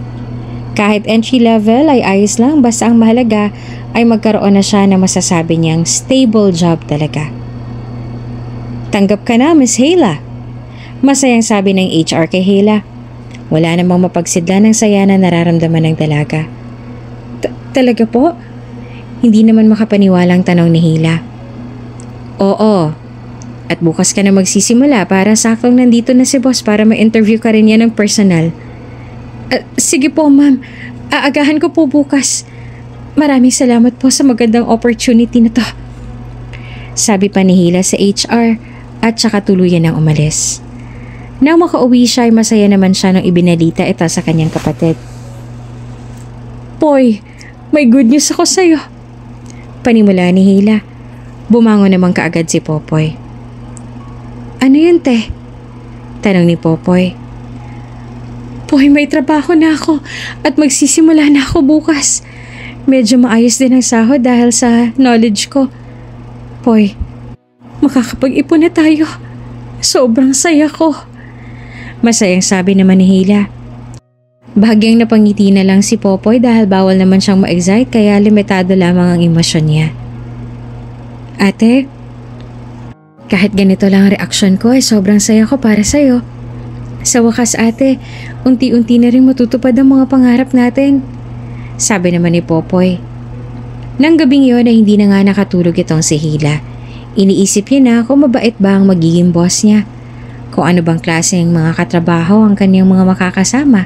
A: Kahit entry level ay ayos lang basta ang mahalaga ay magkaroon na siya na masasabi niyang stable job talaga. Tanggap ka na, Miss Hila. Masayang sabi ng HR kay Hila. Wala namang mapagsidla ng saya na nararamdaman ng dalaga. Talaga po? Hindi naman makapaniwalang tanong ni Hila. Oo. At bukas ka na magsisimula para saktong nandito na si boss para ma-interview ka rin niya ng personal. Sige po ma'am, aagahan ko po bukas. Maraming salamat po sa magandang opportunity na to. Sabi pa ni Hila sa HR at saka tuluyan ng umalis. Nang makauwi siya ay masaya naman siya nang ibinalita ito sa kanyang kapatid. Poy, may good news ako sa'yo. Panimula ni Hila. Bumangon naman kaagad si Popoy. Ano yun te? Tanong ni Popoy. Poy, may trabaho na ako at magsisimula na ako bukas. Medyo maayos din ang sahod dahil sa knowledge ko. Poy, makakapag-ipon na tayo. Sobrang saya ko. Masayang sabi naman ni Hila. Bahagyang napangiti na lang si Popoy dahil bawal naman siyang ma-excite kaya limitado lamang ang emosyon niya. Ate, kahit ganito lang ang reaksyon ko ay sobrang saya ko para sa'yo. Sa wakas ate, unti-unti na rin matutupad ang mga pangarap natin. Sabi naman ni Popoy. Nang gabing yun ay hindi na nga nakatulog itong si Hila. Iniisip niya na kung mabait ba ang magiging boss niya. Kung ano bang klaseng mga katrabaho ang kanyang mga makakasama.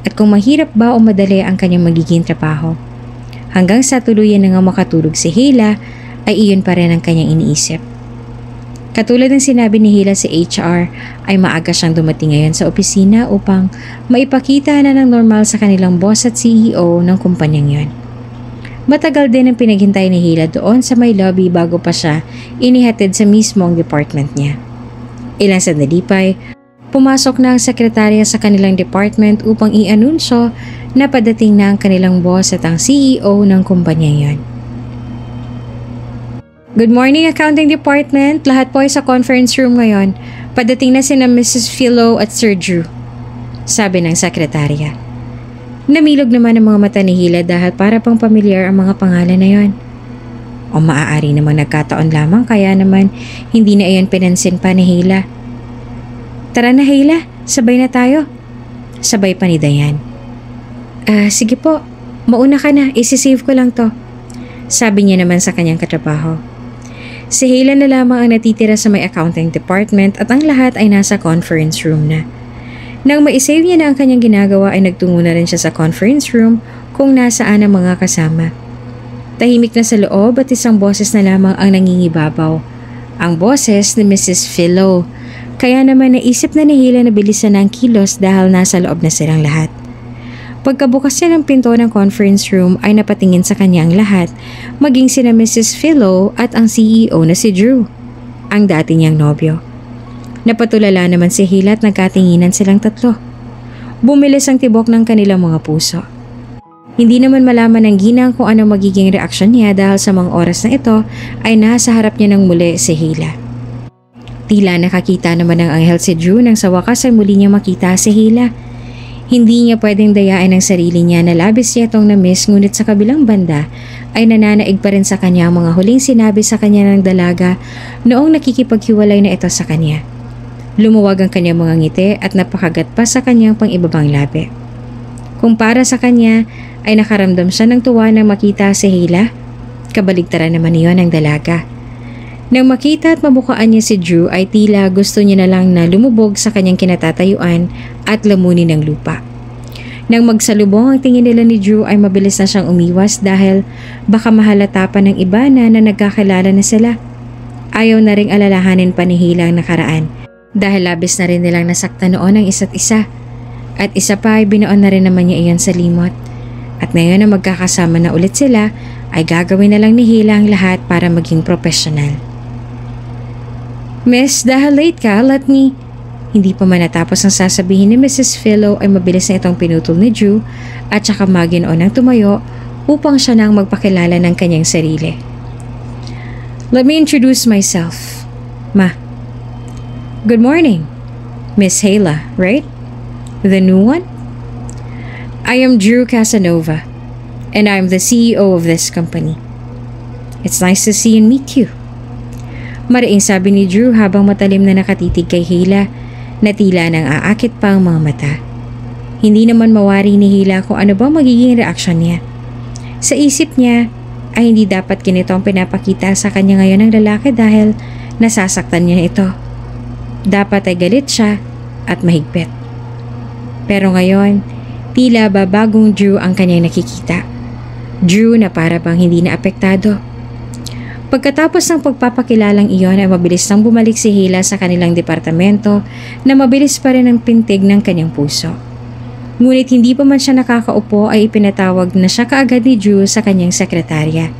A: At kung mahirap ba o madali ang kanyang magiging trabaho. Hanggang sa tuluyan na nga makatulog si Hila ay iyon pa rin ang kanyang iniisip. Katulad ng sinabi ni Hila sa HR ay maaga siyang dumating ngayon sa opisina upang maipakita na ng normal sa kanilang boss at CEO ng kumpanyang yon. Matagal din ang pinaghintay ni Hila doon sa may lobby bago pa siya inihatid sa mismong department niya. Ilang sandali pa pumasok na ang sekretarya sa kanilang department upang i-anunsyo na padating na ang kanilang boss at ang CEO ng kumpanyang yon. Good morning, Accounting Department. Lahat po ay sa conference room ngayon. Padating na sina Mrs. Philo at Sir Drew. Sabi ng sekretarya. Namilog naman ang mga mata ni Hila dahil para pang pamilyar ang mga pangalan na yon. O maaari namang nagkataon lamang kaya naman hindi na iyon pinansin pa ni Hila. Tara na Hila, sabay na tayo. Sabay pa ni Dayan. Sige po, mauna ka na, isisave ko lang to. Sabi niya naman sa kanyang katrabaho. Si Hila na lamang ang natitira sa may accounting department at ang lahat ay nasa conference room na. Nang maisave niya na ang kanyang ginagawa ay nagtungo na rin siya sa conference room kung nasaan ang mga kasama. Tahimik na sa loob at isang boses na lamang ang nangingibabaw. Ang boses ni Mrs. Philo. Kaya naman naisip na ni Hila na bilisan ang kilos dahil nasa loob na silang lahat. Pagkabukas niya ng pinto ng conference room ay napatingin sa kanya ang lahat, maging sina Mrs. Philo at ang CEO na si Drew, ang dati niyang nobyo. Napatulala naman si Hila at nagkatinginan silang tatlo. Bumilis ang tibok ng kanilang mga puso. Hindi naman malaman ng ginang kung ano magiging reaksyon niya dahil sa mga oras na ito ay nasa harap niya ng muli si Hila. Tila nakakita naman ng anghel si Drew nang sa wakas ay muli niya makita si Hila. Hindi niya pwedeng dayain ang sarili niya na labis niya itong na-miss ngunit sa kabilang banda ay nananaig pa rin sa kanya ang mga huling sinabi sa kanya ng dalaga noong nakikipaghiwalay na ito sa kanya. Lumuwag ang kanyang mga ngiti at napakagat pa sa kanyang pang-ibabang labi. Kung para sa kanya ay nakaramdam siya ng tuwa nang makita si Hila, kabaligtaran naman iyon ng dalaga. Nang makita at mabukaan niya si Drew ay tila gusto niya na lang na lumubog sa kanyang kinatatayuan at lamunin ng lupa. Nang magsalubong ang tingin nila ni Drew ay mabilis na siyang umiwas dahil baka mahalata pa ng iba na nagkakilala na sila. Ayaw na ring alalahanin pa ni Hila ang nakaraan dahil labis na rin nilang nasaktan noon ang isa't isa. At isa pa ay binoon na rin naman niya iyon sa limot. At ngayon na magkakasama na ulit sila ay gagawin na lang ni Hila ang lahat para maging professional. Miss, dahil late ka, let me... Hindi pa man natapos ang sasabihin ni Mrs. Philo ay mabilis na itong pinutol ni Drew at saka maginoon ng tumayo upang siya nang magpakilala ng kanyang sarili. Let me introduce myself. Ma. Good morning. Miss Hila, right? The new one? I am Drew Casanova and I'm the CEO of this company. It's nice to see and meet you. Maraing sabi ni Drew habang matalim na nakatitig kay Hila na tila nang aakit pa ang mga mata. Hindi naman mawari ni Hila kung ano ba magiging reaksyon niya. Sa isip niya ay hindi dapat ganito ang pinapakita sa kanya ngayon ng lalaki dahil nasasaktan niya ito. Dapat ay galit siya at mahigpit. Pero ngayon, tila ba bagong Drew ang kanyang nakikita. Drew na para bang hindi na apektado. Pagkatapos ng pagpapakilalang iyon ay mabilis nang bumalik si Hila sa kanilang departamento na mabilis pa rin ang pintig ng kanyang puso. Ngunit hindi pa man siya nakakaupo ay ipinatawag na siya kaagad ni Drew sa kanyang sekretarya.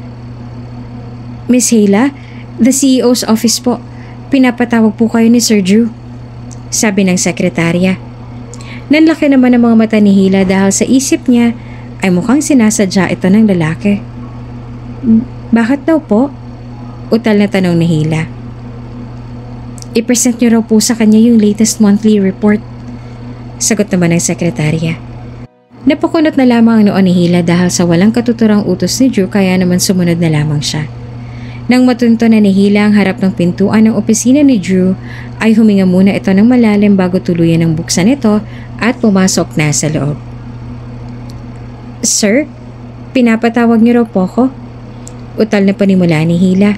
A: Miss Hila, the CEO's office po. Pinapatawag po kayo ni Sir Drew. Sabi ng sekretarya. Nanlaki naman ang mga mata ni Hila dahil sa isip niya ay mukhang sinasadya ito ng lalaki. Bakit daw po? Utal na tanong ni Hila. I-present niyo raw po sa kanya yung latest monthly report. Sagot naman ng sekretarya. Napakunot na lamang ang noon ni Hila dahil sa walang katuturang utos ni Drew kaya naman sumunod na lamang siya. Nang matunto na ni Hila ang harap ng pintuan ng opisina ni Drew ay huminga muna ito ng malalim bago tuluyan ng buksan ito at pumasok na sa loob. Sir, pinapatawag niyo raw po ko? Utal na panimula ni Hila.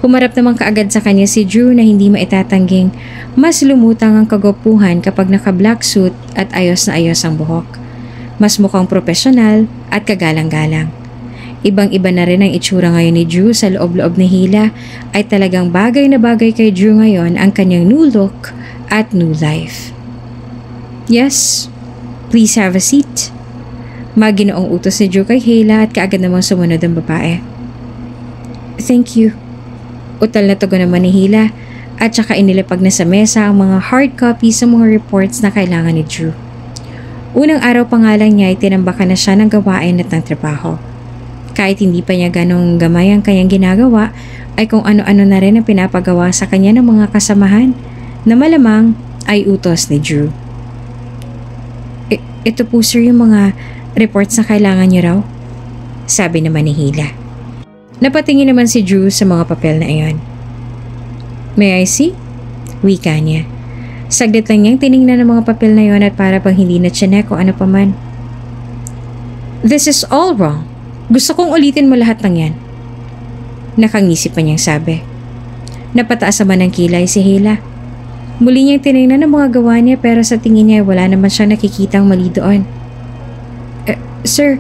A: Humarap naman kaagad sa kanya si Drew na hindi maitatangging mas lumutang ang kagwapuhan kapag naka-black suit at ayos na ayos ang buhok. Mas mukhang profesional at kagalang-galang. Ibang-iba na rin ang itsura ngayon ni Drew sa loob-loob ni Hila ay talagang bagay na bagay kay Drew ngayon ang kanyang new look at new life. Yes, please have a seat. Maginoong utos ni Drew kay Hila at kaagad namang sumunod ang babae. Thank you. Utal na tugon naman ni Hila at saka inilapag na sa mesa ang mga hard copy sa mga reports na kailangan ni Drew. Unang araw pa nga lang niya ay tinambakan na siya ng gawain at ng trabaho. Kahit hindi pa niya ganong gamay ang kanyang ginagawa ay kung ano-ano na rin ang pinapagawa sa kanya ng mga kasamahan na malamang ay utos ni Drew. Ito po sir yung mga reports na kailangan niyo raw? Sabi naman ni Hila. Napatingin naman si Drew sa mga papel na iyon. May I see? Wika niya. Saglit lang niyang tiningnan ng mga papel na iyon at para pang hindi na tsinek o ano paman. This is all wrong. Gusto kong ulitin mo lahat ng yan. Nakangisi pa niyang sabi. Napataas naman ng kilay si Hila. Muli niyang tinignan ang mga gawa niya pero sa tingin niya wala naman siyang nakikitang mali doon. Sir,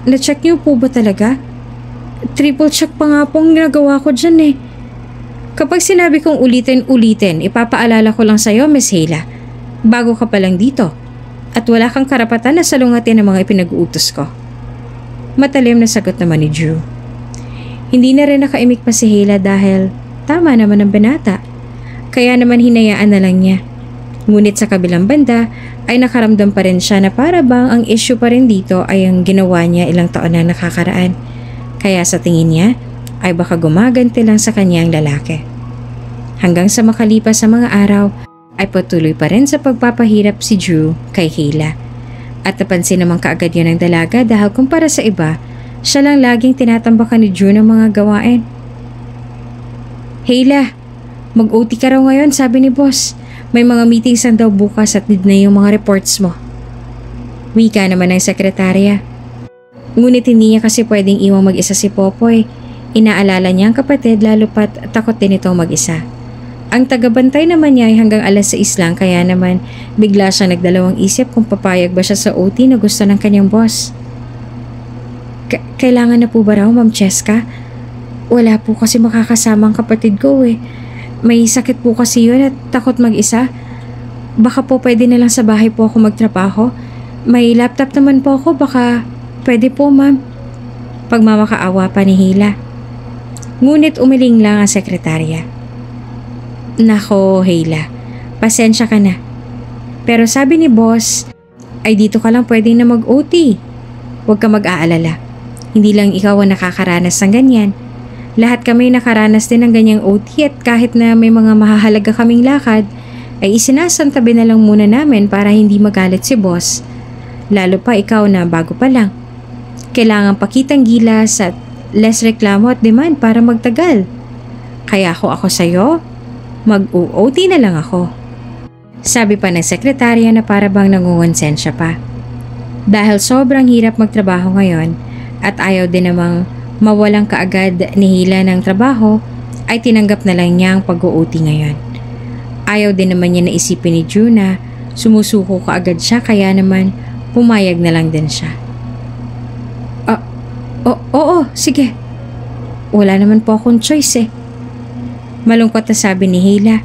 A: na-check niyo po ba talaga? Triple check pa nga pong ginagawa ko dyan eh. Kapag sinabi kong ulitin-ulitin, ipapaalala ko lang sa'yo, Miss Hila. Bago ka pa lang dito. At wala kang karapatan na salungatin ang mga ipinag-uutos ko. Matalim na sagot naman ni Drew. Hindi na rin nakaimik pa si Hila dahil tama naman ang binata. Kaya naman hinayaan na lang niya. Ngunit sa kabilang banda ay nakaramdam pa rin siya na para bang ang issue pa rin dito ay ang ginawa niya ilang taon na nakakaraan. Kaya sa tingin niya ay baka gumaganti lang sa kanyang lalaki. Hanggang sa makalipas sa mga araw ay patuloy pa rin sa pagpapahirap si Drew kay Hila. At napansin naman kaagad yun ng dalaga dahil kumpara sa iba, siya lang laging tinatambakan ni Drew ng mga gawain. Hila, mag-OT ka raw ngayon, sabi ni boss. May mga meetings ang daw bukas at need na yung mga reports mo. Wika naman ng sekretarya. Ngunit hindi niya kasi pwedeng iwang mag-isa si Popoy. Inaalala niya ang kapatid lalo pat takot din itong mag-isa. Ang tagabantay naman niya ay hanggang alas 6 lang kaya naman bigla siya nagdalawang isip kung papayag ba siya sa OT na gusto ng kanyang boss. Kailangan na po ba raw, Ma'am Cheska? Wala po kasi makakasama ang kapatid ko eh. May sakit po kasi yun at takot mag-isa. Baka po pwede na lang sa bahay po ako magtrabaho. May laptop naman po ako, baka pwede po, ma'am. Pagmamakaawa pa ni Hila. Ngunit umiling lang ang sekretarya. Nako, Hila, pasensya ka na. Pero sabi ni boss, ay dito ka lang pwedeng na mag-OT. Huwag ka mag-aalala. Hindi lang ikaw ang nakakaranas ng ganyan. Lahat kami nakaranas din ng ganyang OT at kahit na may mga mahahalaga kaming lakad, ay isinasantabi na lang muna namin para hindi magalit si boss. Lalo pa ikaw na bago pa lang. Kailangan pakitang gilas at less reklamo at demand para magtagal. Kaya ako sa'yo, mag-OT na lang ako. Sabi pa ng sekretarya na para bang nangungonsensya pa. Dahil sobrang hirap magtrabaho ngayon at ayaw din namang mawalang kaagad ni Hila ng trabaho, ay tinanggap na lang niya ang pag-OT ngayon. Ayaw din naman niya na isipin ni Drew na sumusuko kaagad siya kaya naman pumayag na lang din siya. Oo, sige. Wala naman po akong choice eh. Malungkot na sabi ni Hila.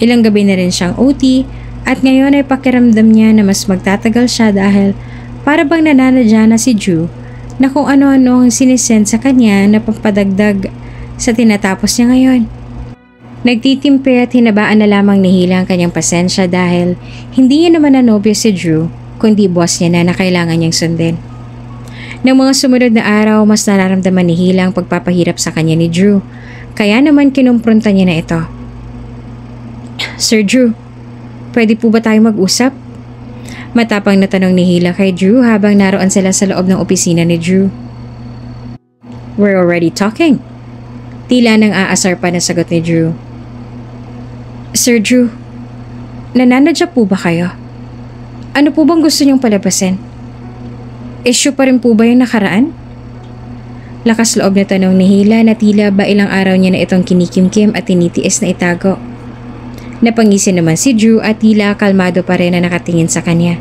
A: Ilang gabi na rin siyang OT at ngayon ay pakiramdam niya na mas magtatagal siya dahil para bang nananadya na si Drew na kung ano-ano ang sinisend sa kanya na pampadagdag sa tinatapos niya ngayon. Nagtitimpi at hinabaan na lamang ni Hila ang kanyang pasensya dahil hindi niya naman nanobyo si Drew kundi boss niya na kailangan niyang sundin. Nang mga sumunod na araw, mas nararamdaman ni Hila ang pagpapahirap sa kanya ni Drew. Kaya naman kinumpronta niya na ito. Sir Drew, pwede po ba tayo mag-usap? Matapang na tanong ni Hila kay Drew habang naroon sila sa loob ng opisina ni Drew. We're already talking. Tila nang aasar pa na sagot ni Drew. Sir Drew, nananadya po ba kayo? Ano po bang gusto niyong palabasin? Issue pa rin po ba yung nakaraan? Lakas loob na tanong ni Hila na tila ba ilang araw niya na itong kinikimkim at tinitiis na itago. Napangisi naman si Drew at tila kalmado pa rin na nakatingin sa kanya.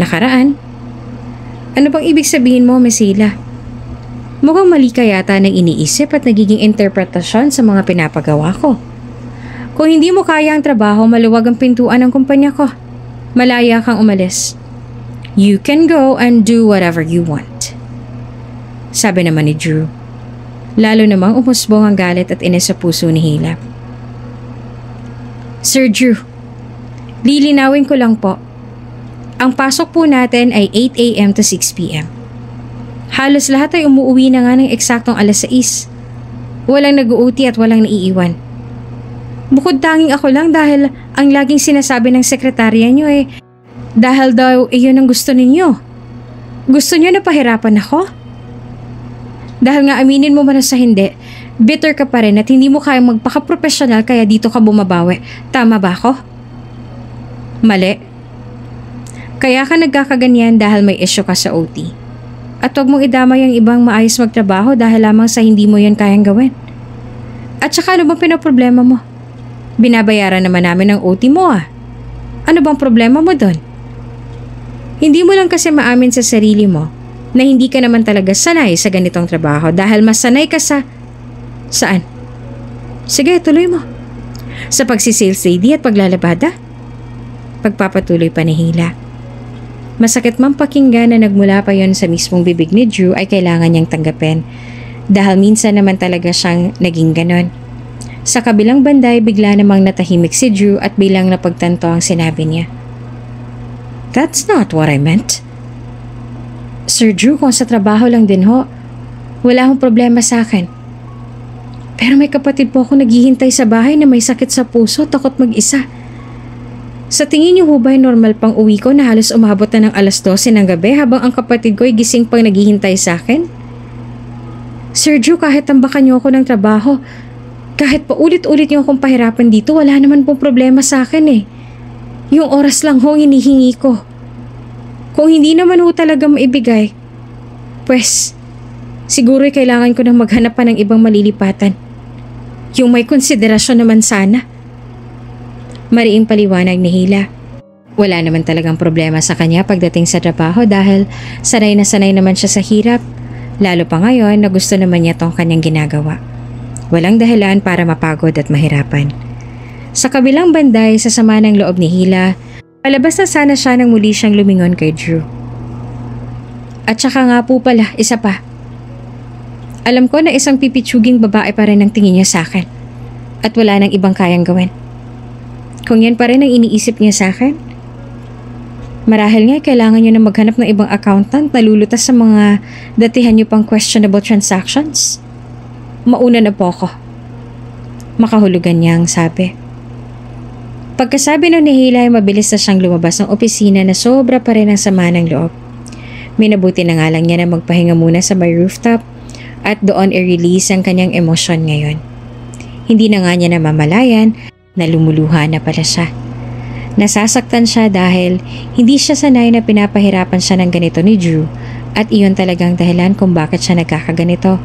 A: Nakaraan? Ano bang ibig sabihin mo, Miss Hila? Mukhang mali ka yata ng iniisip at nagiging interpretasyon sa mga pinapagawa ko. Kung hindi mo kaya ang trabaho, maluwag ang pintuan ng kumpanya ko. Malaya kang umalis. You can go and do whatever you want. Sabi naman ni Drew. Lalo namang umusbong ang galit at inis sa puso ni Hila. Sir Drew, lilinawin ko lang po. Ang pasok po natin ay 8 a.m. to 6 p.m. Halos lahat ay umuwi na nga ng eksaktong alas 6. Walang nag-OT at walang naiiwan. Bukod tanging ako lang dahil ang laging sinasabi ng sekretarya niyo eh, dahil daw iyon ang gusto ninyo. Gusto niyo na pahirapan ako? Dahil nga aminin mo man sa hindi, bitter ka pa rin at hindi mo kayang magpaka-professional kaya dito ka bumabawi. Tama ba ako? Mali. Kaya ka nagkakaganyan dahil may issue ka sa OT. At huwag mong idamay ang ibang maayos magtrabaho dahil lamang sa hindi mo yan kayang gawin. At saka ano bang pinaproblema mo? Binabayaran naman namin ang OT mo ah. Ano bang problema mo doon? Hindi mo lang kasi maamin sa sarili mo na hindi ka naman talaga sanay sa ganitong trabaho dahil mas sanay ka sa... Saan? Sige, tuloy mo. Sa pagsisales lady at paglalabada? Pagpapatuloy pa ni Hila. Masakit mang pakinggan na nagmula pa yon sa mismong bibig ni Drew ay kailangan niyang tanggapin dahil minsan naman talaga siyang naging ganon. Sa kabilang banda ay bigla namang natahimik si Drew at bilang napagtanto ang sinabi niya. That's not what I meant. Sir Drew, kung sa trabaho lang din ho, wala akong problema sa akin. Pero may kapatid po ako naghihintay sa bahay na may sakit sa puso, takot mag-isa. Sa tingin niyo ho ba'y normal pang uwi ko na halos umabot na ng alas 12 ng gabi habang ang kapatid ko ay gising pang naghihintay sa akin? Sir Drew, kahit tambakan niyo ako ng trabaho, kahit pa ulit-ulit niyo akong pahirapan dito, wala naman pong problema sa akin eh. Yung oras lang ho hinihingi ko. Kung hindi naman ho talaga maibigay, pues siguro kailangan ko nang maghanap pa ng ibang malilipatan. Yung may konsiderasyon naman sana. Mariing paliwanag ni Hila. Wala naman talagang problema sa kanya pagdating sa trabaho dahil sanay na sanay naman siya sa hirap. Lalo pa ngayon na gusto naman niya tong kanyang ginagawa. Walang dahilan para mapagod at mahirapan. Sa kabilang banda ay sa sama ng loob ni Hila, palabas na sana siya nang muli siyang lumingon kay Drew. At saka nga po pala, isa pa. Alam ko na isang pipitsuging babae pa rin ang tingin niya sa akin. At wala nang ibang kayang gawin. Kung yan pa rin ang iniisip niya sa akin, marahil nga kailangan niyo na maghanap ng ibang accountant na lulutas sa mga datihan niyo pang questionable transactions. Mauna na po ako. Makahulugan niya ang sabi. Pagkasabi ng Hila ay mabilis na siyang lumabas ng opisina na sobra pa rin ang sama ng loob. Minabuti na nga lang niya na magpahinga muna sa may rooftop at doon i-release ang kanyang emosyon ngayon. Hindi na nga niya namamalayan na lumuluha na pala siya. Nasasaktan siya dahil hindi siya sanay na pinapahirapan siya ng ganito ni Drew at iyon talagang dahilan kung bakit siya nagkakaganito.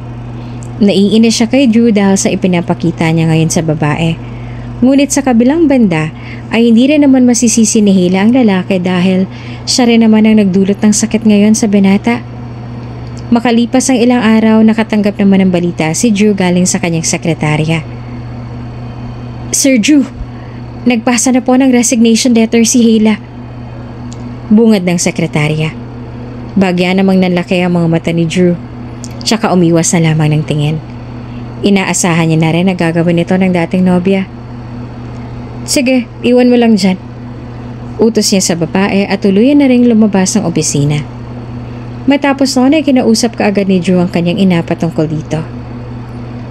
A: Naiinis siya kay Drew dahil sa ipinapakita niya ngayon sa babae. Ngunit sa kabilang banda ay hindi rin naman masisisi ni Hila ang lalaki dahil siya rin naman ang nagdulot ng sakit ngayon sa binata. Makalipas ang ilang araw, nakatanggap naman ng balita si Drew galing sa kanyang sekretarya. Sir Drew, nagpasa na po ng resignation letter si Hila. Bungad ng sekretarya. Bagya namang nanlaki ang mga mata ni Drew. Tsaka umiwas na lamang ng tingin. Inaasahan niya na rin na gagawin ito ng dating nobya. Sige, iwan mo lang dyan. Utos niya sa babae at tuluyan na rin lumabas ng opisina. Matapos noon ay kinausap kaagad ni Drew ang kanyang ina patungkol dito.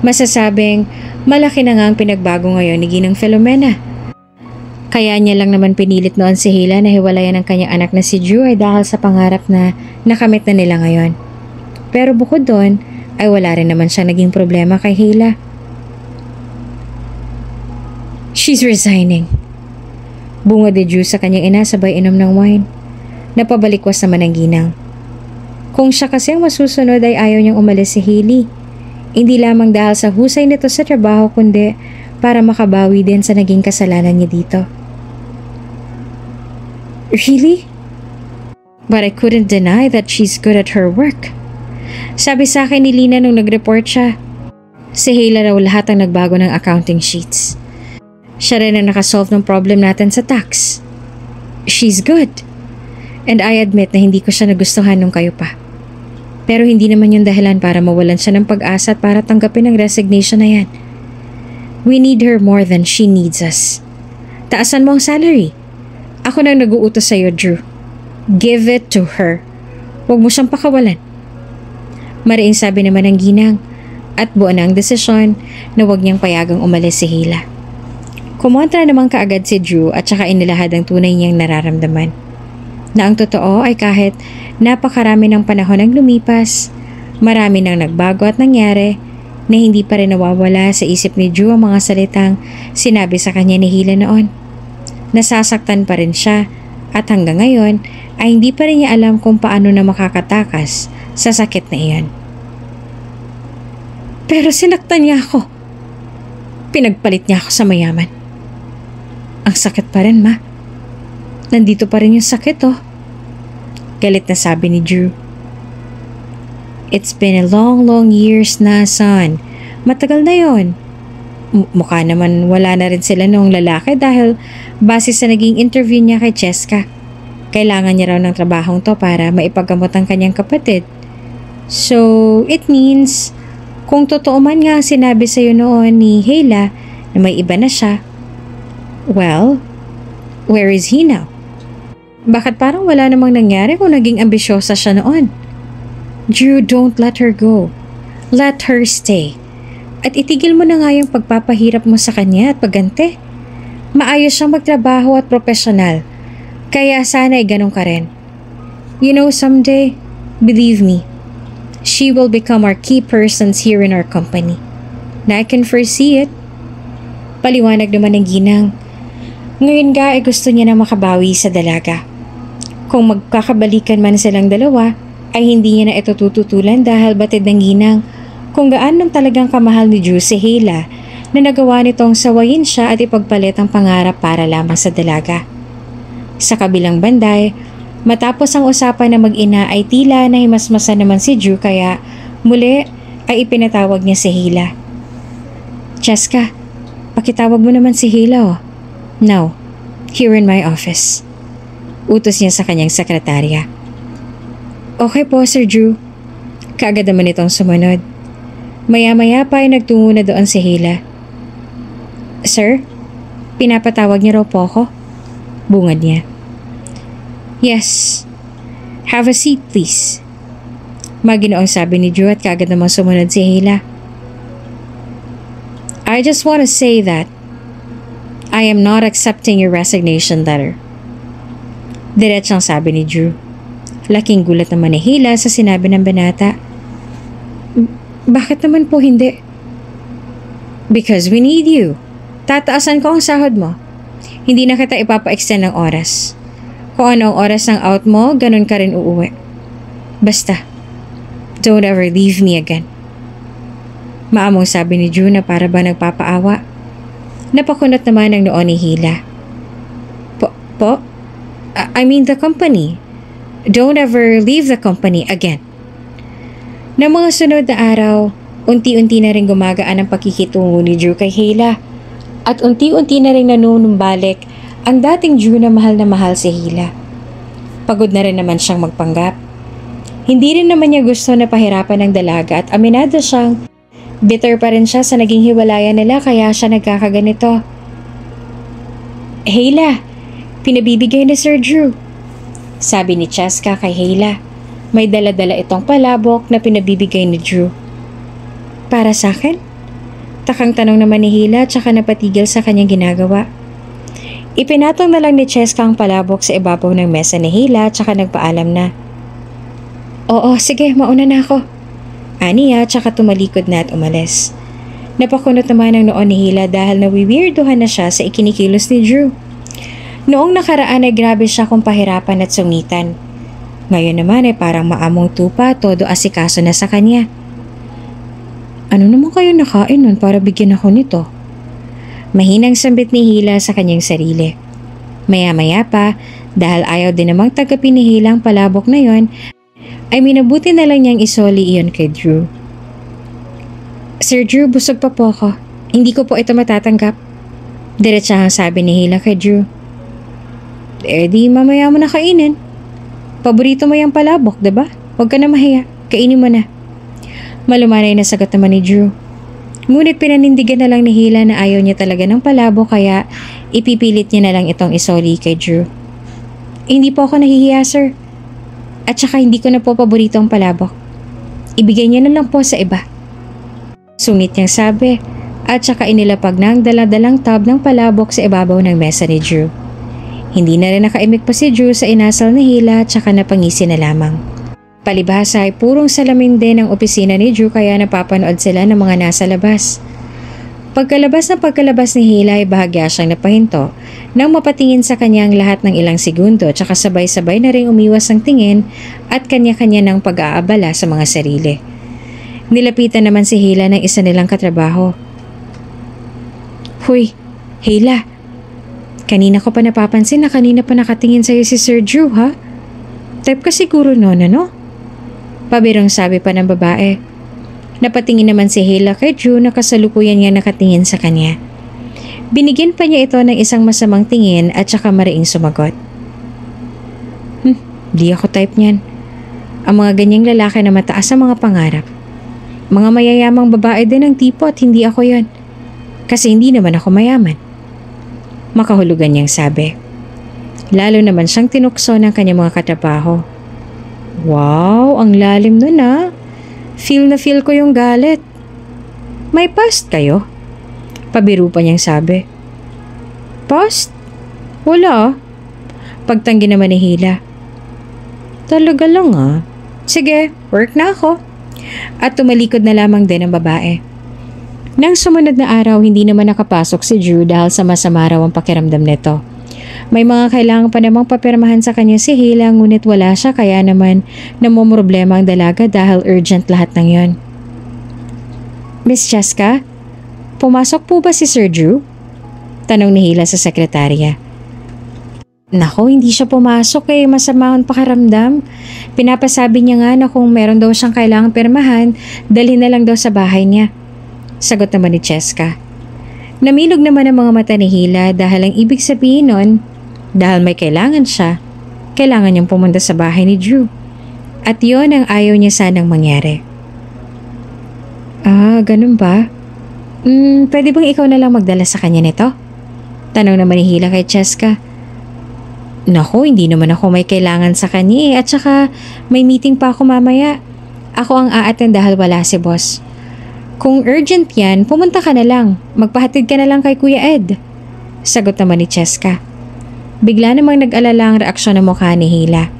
A: Masasabing malaki na nga ang pinagbago ngayon ni Ginang Filomena. Kaya niya lang naman pinilit noon si Hila na hiwalayan ang kanyang anak na si Drew ay dahil sa pangarap na nakamit na nila ngayon. Pero bukod doon ay wala rin naman siya naging problema kay Hila. She's resigning. Bungad ni Drew sa kanyang ina sabay inom ng wine. Napabalikwas naman ang ginang. Kung siya kasi ang masusunod ay ayaw niyang umalis si Hailey. Hindi lamang dahil sa husay nito sa trabaho kundi para makabawi din sa naging kasalanan niya dito. Really? But I couldn't deny that she's good at her work. Sabi sa akin ni Lina nung nag-report siya. Si Hailey raw lahat ang nagbago ng accounting sheets. Siya rin ang nakasolve ng problem natin sa tax. She's good. And I admit na hindi ko siya nagustuhan nung kayo pa. Pero hindi naman yung dahilan para mawalan siya ng pag-asa at para tanggapin ang resignation na yan. We need her more than she needs us. Taasan mo ang salary. Ako nang nag-uutos sa'yo, Drew. Give it to her. Huwag mo siyang pakawalan. Mariing sabi naman ng ginang at buo na ang desisyon na huwag niyang payagang umalis si Hila. Kumontra naman kaagad si Drew at saka inilahad ang tunay niyang nararamdaman. Na ang totoo ay kahit napakarami ng panahon ang lumipas, marami nang nagbago at nangyari na hindi pa rin nawawala sa isip ni Drew ang mga salitang sinabi sa kanya ni Hila noon. Nasasaktan pa rin siya at hanggang ngayon ay hindi pa rin niya alam kung paano na makakatakas sa sakit na iyon. Pero sinaktan niya ako. Pinagpalit niya ako sa mayaman. Ang sakit pa rin, Ma. Nandito pa rin yung sakit, oh. Galit na sabi ni Drew. It's been a long years na, son. Matagal na yon. Mukha naman wala na rin sila noong lalaki dahil base sa naging interview niya kay Cheska. Kailangan niya raw ng trabahong to para maipagamot ang kanyang kapatid. So, it means, kung totoo man nga sinabi sa'yo noon ni Hayla na may iba na siya, well, where is he now? Bakit parang wala namang nangyari kung naging ambisyosa siya noon? Drew, don't let her go. Let her stay. At itigil mo na nga yung pagpapahirap mo sa kanya at pagganti. Maayos siyang magtrabaho at profesional. Kaya sana ay ganun ka rin. You know, someday, believe me, she will become our key persons here in our company. Na I can foresee it. Paliwanag naman ng ginang. Ngayon nga ay gusto niya na makabawi sa dalaga. Kung magkakabalikan man silang dalawa, ay hindi niya na ito tututulan dahil batid ng ginang kung gaano talagang kamahal ni Drew si Hayla na nagawa nitong sawayin siya at ipagpalit ang pangarap para lamang sa dalaga. Sa kabilang banday, matapos ang usapan na mag-ina ay tila na himasmasa naman si Drew kaya muli ay ipinatawag niya si Hayla. Cheska, pakitawag mo naman si Hayla, oh. Now, here in my office. Utos niya sa kanyang sekretarya. Okay po, Sir Drew. Kaagad naman itong sumunod. Maya-maya pa ay nagtungo na doon si Hayla. Sir, pinapatawag niya raw po ako. Bungad niya. Yes. Have a seat, please. Maginoong sabi ni Drew at kaagad namang sumunod si Hayla. I just want to say that I am not accepting your resignation letter. Diretsang sabi ni Drew. Laking gulat naman ni Hayla sa sinabi ng binata. Bakit naman po hindi? Because we need you. Tataasan ko ang sahod mo. Hindi na kita ipapa-extend ng oras. Kung ano ang oras ng out mo, ganun ka rin uuwi. Basta, don't ever leave me again. Maamong sabi ni Drew na para ba nagpapaawa. Napakunot naman ang noon ni Hayla. Po? I mean the company. Don't ever leave the company again. Na mga sunod na araw, unti-unti na rin gumagaan ang pakikitungo ni Drew kay Hayla. At unti-unti na rin nanunumbalik ang dating Drew na mahal si Hayla. Pagod na rin naman siyang magpanggap. Hindi rin naman niya gusto na pahirapan ng dalaga at aminado siyang bitter pa rin siya sa naging hiwalayan nila kaya siya nagkakaganito. Hayla, pinabibigay ni Sir Drew. Sabi ni Cheska kay Hayla. May dala-dala itong palabok na pinabibigay ni Drew. Para sa akin? Takang tanong naman ni Hayla tsaka napatigil sa kanyang ginagawa. Ipinatong na lang ni Cheska ang palabok sa ibabaw ng mesa ni Hayla tsaka nagpaalam na. Oo, sige, mauna na ako. Aniya tsaka tumalikod na at umalis. Napakunot naman ang noon ni Hayla dahil nawiwirduhan na siya sa ikinikilos ni Drew. Noong nakaraan ay grabe siya kung pahirapan at sungitan. Ngayon naman ay parang maamong tupa, todo asikaso na sa kanya. Ano naman kayo nakain nun para bigyan ako nito? Mahinang sambit ni Hayla sa kanyang sarili. Maya-maya pa, dahil ayaw din namang tagapin ni Hayla ang palabok na yon, ay minabuti na lang niyang isoli iyon kay Drew. Sir Drew, busog pa po ako. Hindi ko po ito matatanggap. Diretsahang sabi ni Hayla kay Drew. Di mamaya mo na kainin. Paborito mo yung palabok, diba? Huwag ka na mahiya. Kainin mo na. Malumanay na sagot naman ni Drew. Ngunit pinanindigan na lang ni Hayla na ayaw niya talaga ng palabok kaya ipipilit niya na lang itong isoli kay Drew. Hindi po ako nahihiya, sir. At saka hindi ko na po paborito ang palabok. Ibigay niya na lang po sa iba. Sungit niyang sabi at saka inilapag na ang daladalang tub ng palabok sa ibabaw ng mesa ni Drew. Hindi na rin nakaimik pa si Drew sa inasal ni Hayla at saka napangisi na lamang. Palibhasa ay purong salamin din ang opisina ni Drew kaya napapanood sila ng mga nasa labas. Pagkalabas ni Hayla ay bahagya siyang napahinto Nang mapatingin sa kanyang lahat ng ilang segundo tsaka sabay-sabay na rin umiwas ang tingin at kanya-kanya ng pag-aabala sa mga sarili. Nilapitan naman si Hila ng isa nilang katrabaho. Huy, Hila, kanina ko pa napapansin na kanina pa nakatingin sa'yo si Sir Drew, ha? Type ka siguro noon, ano? Pabirong sabi pa ng babae. Napatingin naman si Hila kay Drew na kasalukuyan niya nakatingin sa kanya. Binigyan pa niya ito ng isang masamang tingin at saka mariing sumagot. Di ako type niyan. Ang mga ganyang lalaki na mataas sa mga pangarap. Mga mayayamang babae din ang tipo at hindi ako yon. Kasi hindi naman ako mayaman. Makahulugan niyang sabi. Lalo naman siyang tinukso ng kanyang mga katrabaho. Wow, ang lalim nun ah. Feel na feel ko yung galit. May past kayo? Pabiro pa niyang sabi. Past? Wala. Pagtanggi naman ni Hila. Talaga lang ah. Sige, work na ako. At tumalikod na lamang din ang babae. Nang sumunod na araw, hindi naman nakapasok si Drew dahil sa masama raw ang pakiramdam nito. May mga kailangan pa namang papirmahan sa kanya si Hila ngunit wala siya kaya naman namumroblema ang dalaga dahil urgent lahat ng yon. Miss Cheska? Pumasok po ba si Sir Drew? Tanong ni Hila sa sekretarya. Nako, hindi siya pumasok masama ang pakiramdam. Pinapasabi niya nga na kung meron daw siyang kailangang pirmahan, dalhin na lang daw sa bahay niya. Sagot naman ni Cheska. Namilog naman ang mga mata ni Hila dahil ang ibig sabihin nun, dahil may kailangan siya, kailangan niyang pumunta sa bahay ni Drew. At yon ang ayaw niya sanang mangyari. Ah, ganun ba? Pwede bang ikaw na lang magdala sa kanya nito? Tanong naman ni Hila kay Cheska. Naku, hindi naman ako may kailangan sa kanya at saka may meeting pa ako mamaya. Ako ang aattend dahil wala si boss. Kung urgent yan, pumunta ka na lang. Magpahatid ka na lang kay Kuya Ed. Sagot naman ni Cheska. Bigla namang nag-alala ang reaksyon ng mukha ni Hila.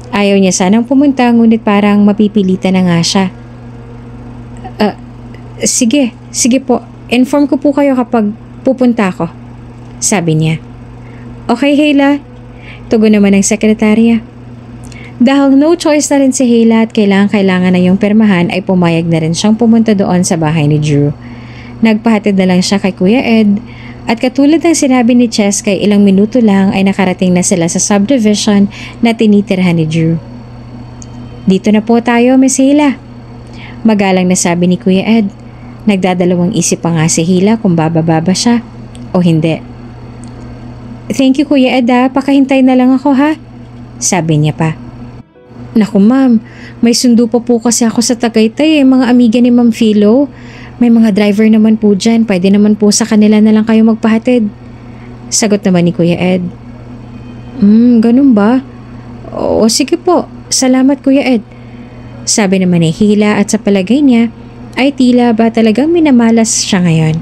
A: Ayaw niya sanang pumunta ngunit parang mapipilitan na nga siya. Sige po. Inform ko po kayo kapag pupunta ako. Sabi niya. Okay, Hila. Tugon naman ng sekretarya. Dahil no choice na rin si Hila at kailangan na yung permahan ay pumayag na rin siyang pumunta doon sa bahay ni Drew. Nagpahatid na lang siya kay Kuya Ed at katulad ng sinabi ni Cheska ilang minuto lang ay nakarating na sila sa subdivision na tinitirhan ni Drew. Dito na po tayo, Miss Hila. Magalang na sabi ni Kuya Ed. Nagdadalawang isip pa nga si Hila kung bababa ba siya o hindi. Thank you Kuya Ed pakahintay na lang ako ha. Sabi niya pa. Naku ma'am, may sundo pa po kasi ako sa Tagaytay mga amiga ni Ma'am Philo. May mga driver naman po dyan, pwede naman po sa kanila na lang kayo magpahatid. Sagot naman ni Kuya Ed. Ganun ba? Oo sige po, salamat Kuya Ed. Sabi naman ni Hila at sa palagay niya ay tila ba talagang minamalas siya ngayon.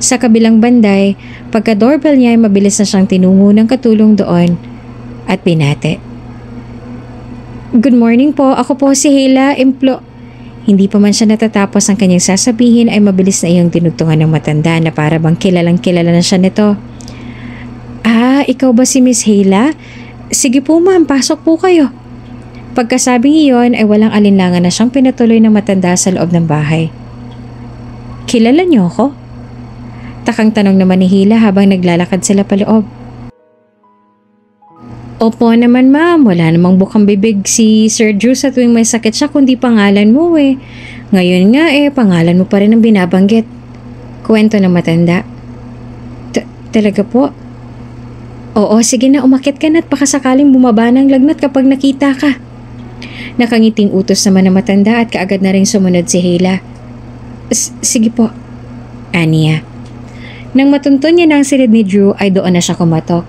A: Sa kabilang banday, pagka-doorbell niya ay mabilis na siyang tinungo ng katulong doon at binate. Good morning po, ako po si Hila, Hindi pa man siya natatapos ang kanyang sasabihin ay mabilis na iyong tinugtungan ng matanda na para bang kilalang kilala na siya nito. Ah, ikaw ba si Miss Hila? Sige po ma'am, pasok po kayo. Pagkasabing iyon ay walang alinlangan na siyang pinatuloy ng matanda sa loob ng bahay. Kilala niyo ako? Takang tanong naman ni Hila habang naglalakad sila paloob. Opo naman ma'am, wala namang bukang bibig si Sir Drew sa tuwing may sakit siya kundi pangalan mo Ngayon nga pangalan mo pa rin ang binabanggit. Kwento ng matanda. Talaga po? Oo, sige na umakyat ka na at pakasakaling bumaba ng lagnat kapag nakita ka. Nakangiting utos naman ng matanda at kaagad na rin sumunod si Hila. Sige po. Aniya. Nang matuntun niya na ang silid ni Drew ay doon na siya kumatok.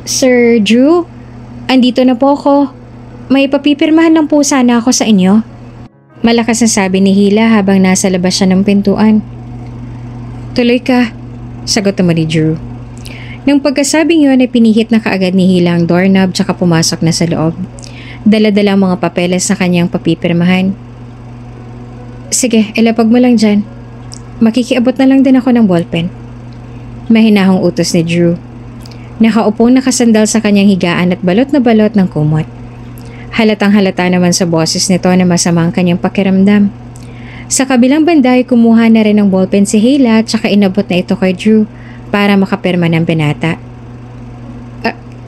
A: Sir Drew, andito na po ako. May papipirmahan lang po sana ako sa inyo. Malakas na sabi ni Hila habang nasa labas siya ng pintuan. Tuloy ka, sagot naman ni Drew. Nang pagkasabing yun ay pinihit na kaagad ni Hila ang doorknob tsaka pumasok na sa loob. Dala-dala ang mga papeles na kanyang papipirmahan. Sige, ilapag mo lang dyan. Makikiabot na lang din ako ng ballpen. Mahinahong utos ni Drew. Nakaupong nakasandal sa kanyang higaan at balot na balot ng kumot. Halatang halata naman sa boses nito na masama ang kanyang pakiramdam. Sa kabilang banda ay kumuha na rin ng ballpen si Hayla at saka inabot na ito kay Drew para makapirma ng binata.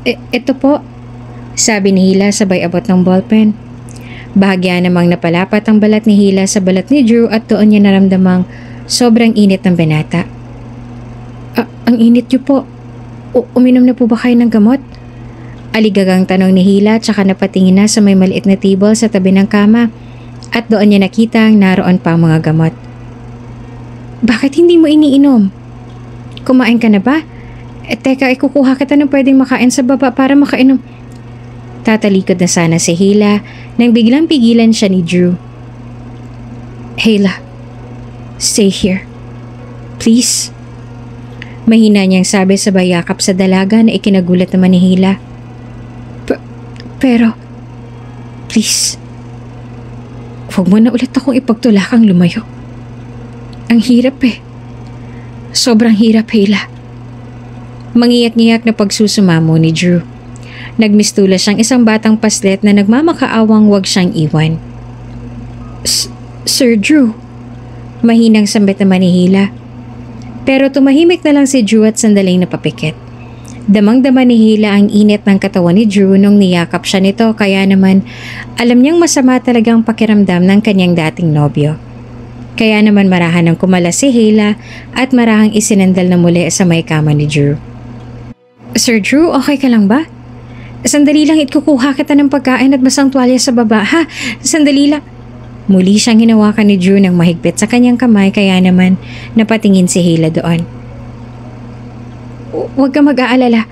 A: Ito po, sabi ni Hayla sabay abot ng ballpen. Bahagya namang napalapat ang balat ni Hayla sa balat ni Drew at doon niya naramdamang sobrang init ng binata. Ang init niyo po. Uminom na po ba kayo ng gamot? Aligagang tanong ni Hayla tsaka napatingin na sa may maliit na table sa tabi ng kama at doon niya nakita ang naroon pa ang mga gamot. Bakit hindi mo iniinom? Kumain ka na ba? Teka, ikukuha kita ng pwedeng makain sa baba para makainom. Tatalikod na sana si Hayla nang biglang pigilan siya ni Drew. Hayla, stay here. Please. Mahina niyang sabi sa bayakap sa dalaga na ikinagulat naman ni Hayla. Pero, please, huwag mo na ulit akong ipagtulakang lumayo. Ang hirap eh. Sobrang hirap, Hayla. Mangiyak-ngiyak na pagsusumamo ni Drew. Nagmistula siyang isang batang paslet na nagmamakaawang wag siyang iwan. Sir Drew, mahinang sambit naman ni Hayla. Pero tumahimik na lang si Drew at sandaling napapikit. Damang-dama ni Hayla ang init ng katawan ni Drew nung niyakap siya nito kaya naman alam niyang masama talagang pakiramdam ng kanyang dating nobyo. Kaya naman marahan ng kumalas si Hayla at marahang isinandal na muli sa may kama ni Drew. Sir Drew, okay ka lang ba? Sandali lang ikukuha kita ng pagkain at basang tuwalya sa baba, ha? Sandali lang. Muli siyang hinawakan ni Drew ng mahigpit sa kanyang kamay kaya naman napatingin si Hayla doon. Huwag ka mag-aalala.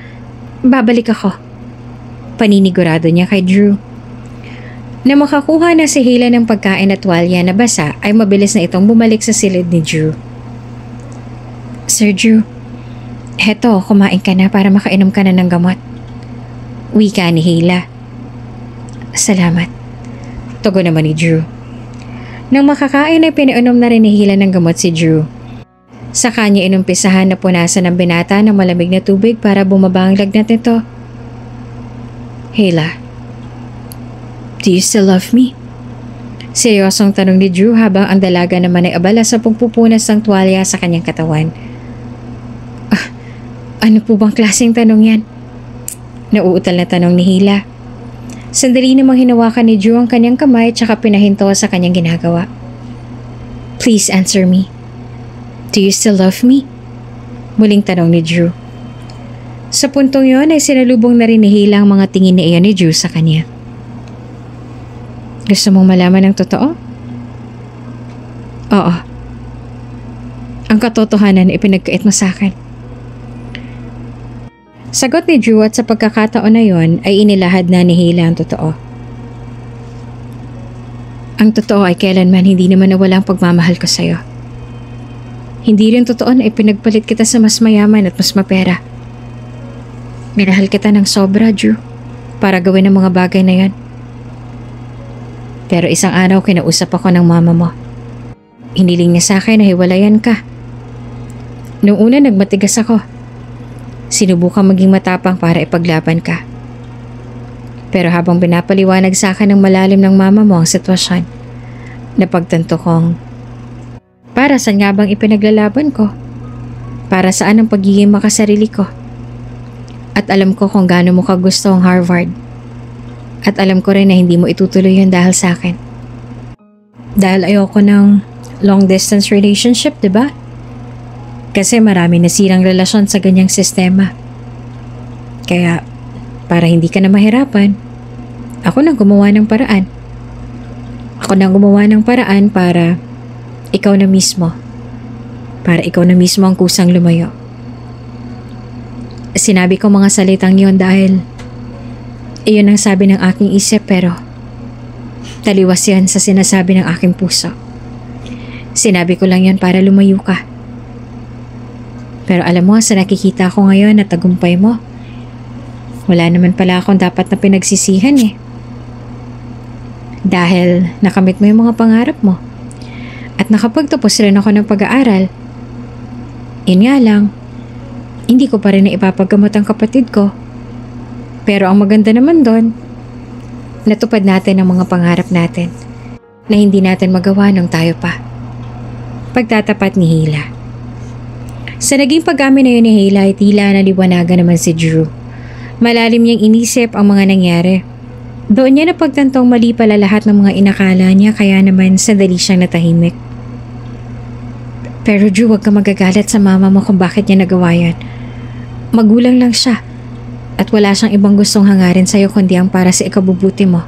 A: Babalik ako. Paninigurado niya kay Drew. Na makakuha na si Hayla ng pagkain at tuwalya na basa ay mabilis na itong bumalik sa silid ni Drew. Sir Drew, heto, kumain ka na para makainom ka na ng gamot. Wika ni Hayla. Salamat. Tugon naman ni Drew. Nang makakain ay pinainom na rin ni Hayla ng gamot si Drew. Sa kanya inumpisahan na punasan ng binata ng malamig na tubig para bumaba ang lagnat nito. Hayla, do you still love me? Seryosong tanong ni Drew habang ang dalaga naman ay abala sa pagpupunas ng tuwalya sa kanyang katawan. Ano po bang klaseng tanong yan? Nauutal na tanong ni Hayla. Sandali namang hinawakan ni Drew ang kanyang kamay at saka pinahinto sa kanyang ginagawa. Please answer me. Do you still love me? Muling tanong ni Drew. Sa puntong yon ay sinalubong na rin ni Hayla ang mga tingin ni iyon ni Drew sa kanya. Gusto mong malaman ng totoo? Oo. Ang katotohanan ay ipinagkait mo sa akin. Sagot ni Drew at sa pagkakataon na yon ay inilahad na ni Hayla ang totoo. Ang totoo ay kailanman hindi naman nawala ang pagmamahal ko sa'yo. Hindi rin totoo na ipinagpalit kita sa mas mayaman at mas mapera. Minahal kita ng sobra, Drew, para gawin ang mga bagay na yan. Pero isang araw kinausap ako ng mama mo. Hiniling niya sa akin na hiwalayan ka. Noong una nagmatigas ako. Sinubukan maging matapang para ipaglaban ka. Pero habang pinapaliwanag sa akin ng malalim ng mama mo ang sitwasyon, napagtanto kong para saan nga bang ipinaglalaban ko? Para saan ang pagiging makasarili ko? At alam ko kung gaano mo kagusto ang Harvard. At alam ko rin na hindi mo itutuloy yun dahil sa akin. Dahil ayoko ng long distance relationship, diba? Kasi marami nasirang relasyon sa ganyang sistema. Kaya, para hindi ka na mahirapan, ako nang gumawa ng paraan. Ako nang gumawa ng paraan para ikaw na mismo. Para ikaw na mismo ang kusang lumayo. Sinabi ko mga salitang yon dahil iyon ang sabi ng aking isip pero taliwas yan sa sinasabi ng aking puso. Sinabi ko lang yon para lumayo ka. Pero alam mo, sa nakikita ko ngayon na tagumpay mo, wala naman pala akong dapat na pinagsisihan eh. Dahil nakamit mo yung mga pangarap mo. At nakapagtapos rin ako ng pag-aaral. Yun nga lang, hindi ko pa rin na ipapaggamot ang kapatid ko. Pero ang maganda naman doon, natupad natin ang mga pangarap natin na hindi natin magawa nung tayo pa. Pagtatapat ni Hila. Sa naging pag-amin na yun ni Hila ay tila naliwanagan naman si Drew. Malalim niyang inisip ang mga nangyari. Doon niya napagtantong mali pala lahat ng mga inakala niya kaya naman sandali siyang natahimik. Pero Drew, huwag ka magagalit sa mama mo kung bakit niya nagawa yan. Magulang lang siya at wala siyang ibang gustong hangarin sa'yo kundi ang para sa ikabubuti mo.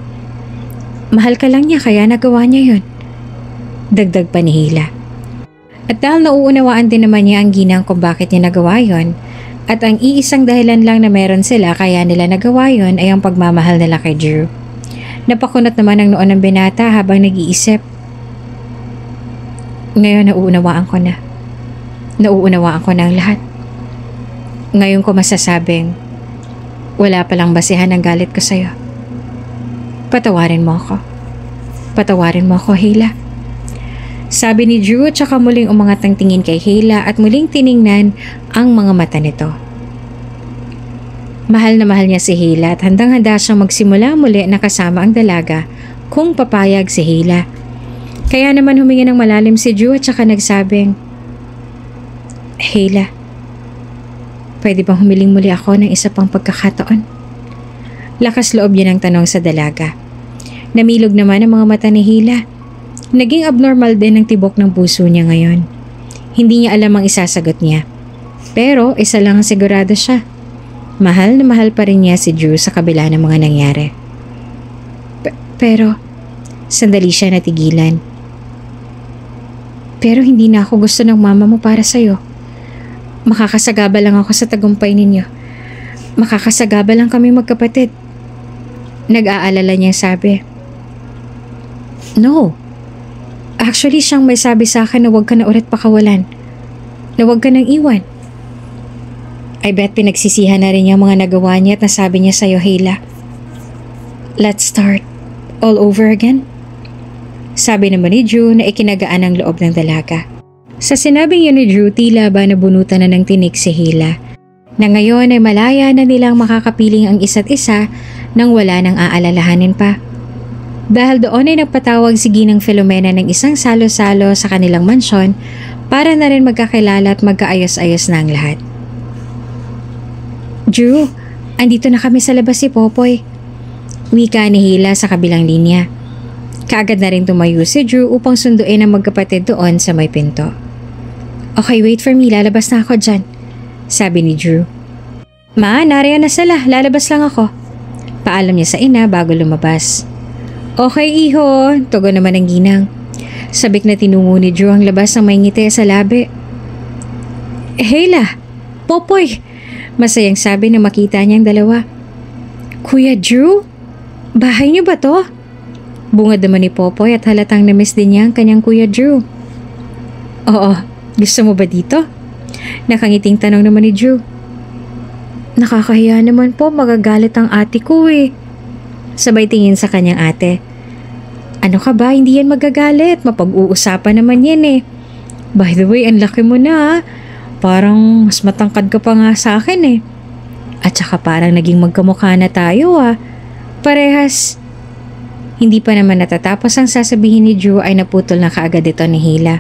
A: Mahal ka lang niya kaya nagawa niya yun. Dagdag pa ni Hila. At dahil nauunawaan din naman niya ang ginang kung bakit niya nagawa yun, at ang iisang dahilan lang na meron sila kaya nila nagawa yun ay ang pagmamahal nila kay Drew. Napakunot naman ang noon ng binata habang nag-iisip. Ngayon nauunawaan ko na. Nauunawaan ko na ang lahat. Ngayon ko masasabing, wala palang basihan ang galit ko sa'yo. Patawarin mo ako. Patawarin mo ako, Hila. Sabi ni Drew tsaka muling umangat ang tingin kay Hila at muling tiningnan ang mga mata nito. Mahal na mahal niya si Hila at handang-handa siyang magsimula muli na kasama ang dalaga kung papayag si Hila. Kaya naman humingi ng malalim si Drew at tsaka nagsabing, Hila, pwede bang humiling muli ako ng isa pang pagkakataon? Lakas loob niya ng tanong sa dalaga. Namilog naman ang mga mata ni Hila. Naging abnormal din ang tibok ng puso niya ngayon. Hindi niya alam ang isasagot niya. Pero isa lang ang sigurado siya. Mahal na mahal pa rin niya si Drew sa kabila ng mga nangyari. Pero, sandali siya natigilan. Pero hindi na ako gusto ng mama mo para sa'yo. Makakasagaba lang ako sa tagumpay ninyo. Makakasagaba lang kami magkapatid. Nag-aalala niyang sabi. No. Actually, siyang may sabi sa akin na huwag ka na ulit pakawalan. Na huwag ka nang iwan. I bet pinagsisihan na rin niya mga nagawa niya at nasabi niya sa'yo, Hila. Let's start all over again. Sabi naman ni Drew na ikinagaan ang loob ng dalaga. Sa sinabing yun ni Drew, tila ba nabunutan na ng tinik si Hila. Na ngayon ay malaya na nilang makakapiling ang isa't isa nang wala nang aalalahanin pa. Dahil doon ay nagpatawag si Ginang Filomena ng isang salo-salo sa kanilang mansyon para na rin magkakilala at magkaayos-ayos na ang lahat. Drew, andito na kami sa labas si Popoy. Wika ni Hila sa kabilang linya. Kaagad na rin tumayo si Drew upang sunduin ang magkapatid doon sa may pinto. Okay, wait for me. Lalabas na ako dyan. Sabi ni Drew. Ma, nariyan na sila. Lalabas lang ako. Paalam niya sa ina bago lumabas. Okay, iho. Tugon naman ang ginang. Sabik na tinungo ni Drew ang labas ng may ngiti sa labi. Hila, Popoy. Masayang sabi na makita niyang dalawa. Kuya Drew? Bahay niyo ba to? Bungad naman ni Popoy at halatang na-miss din niya ang kanyang Kuya Drew. Oo, gusto mo ba dito? Nakangiting tanong naman ni Drew. Nakakahiya naman po, magagalit ang ate ko eh. Sabay tingin sa kanyang ate. Ano ka ba? Hindi yan magagalit. Mapag-uusapan naman yan eh. By the way, ang laki mo na. Parang mas matangkad ka pa nga sa akin eh. At saka parang naging magkamukha na tayo ah. Parehas. Hindi pa naman natatapos ang sasabihin ni Drew ay naputol na kaagad ito ni Hila.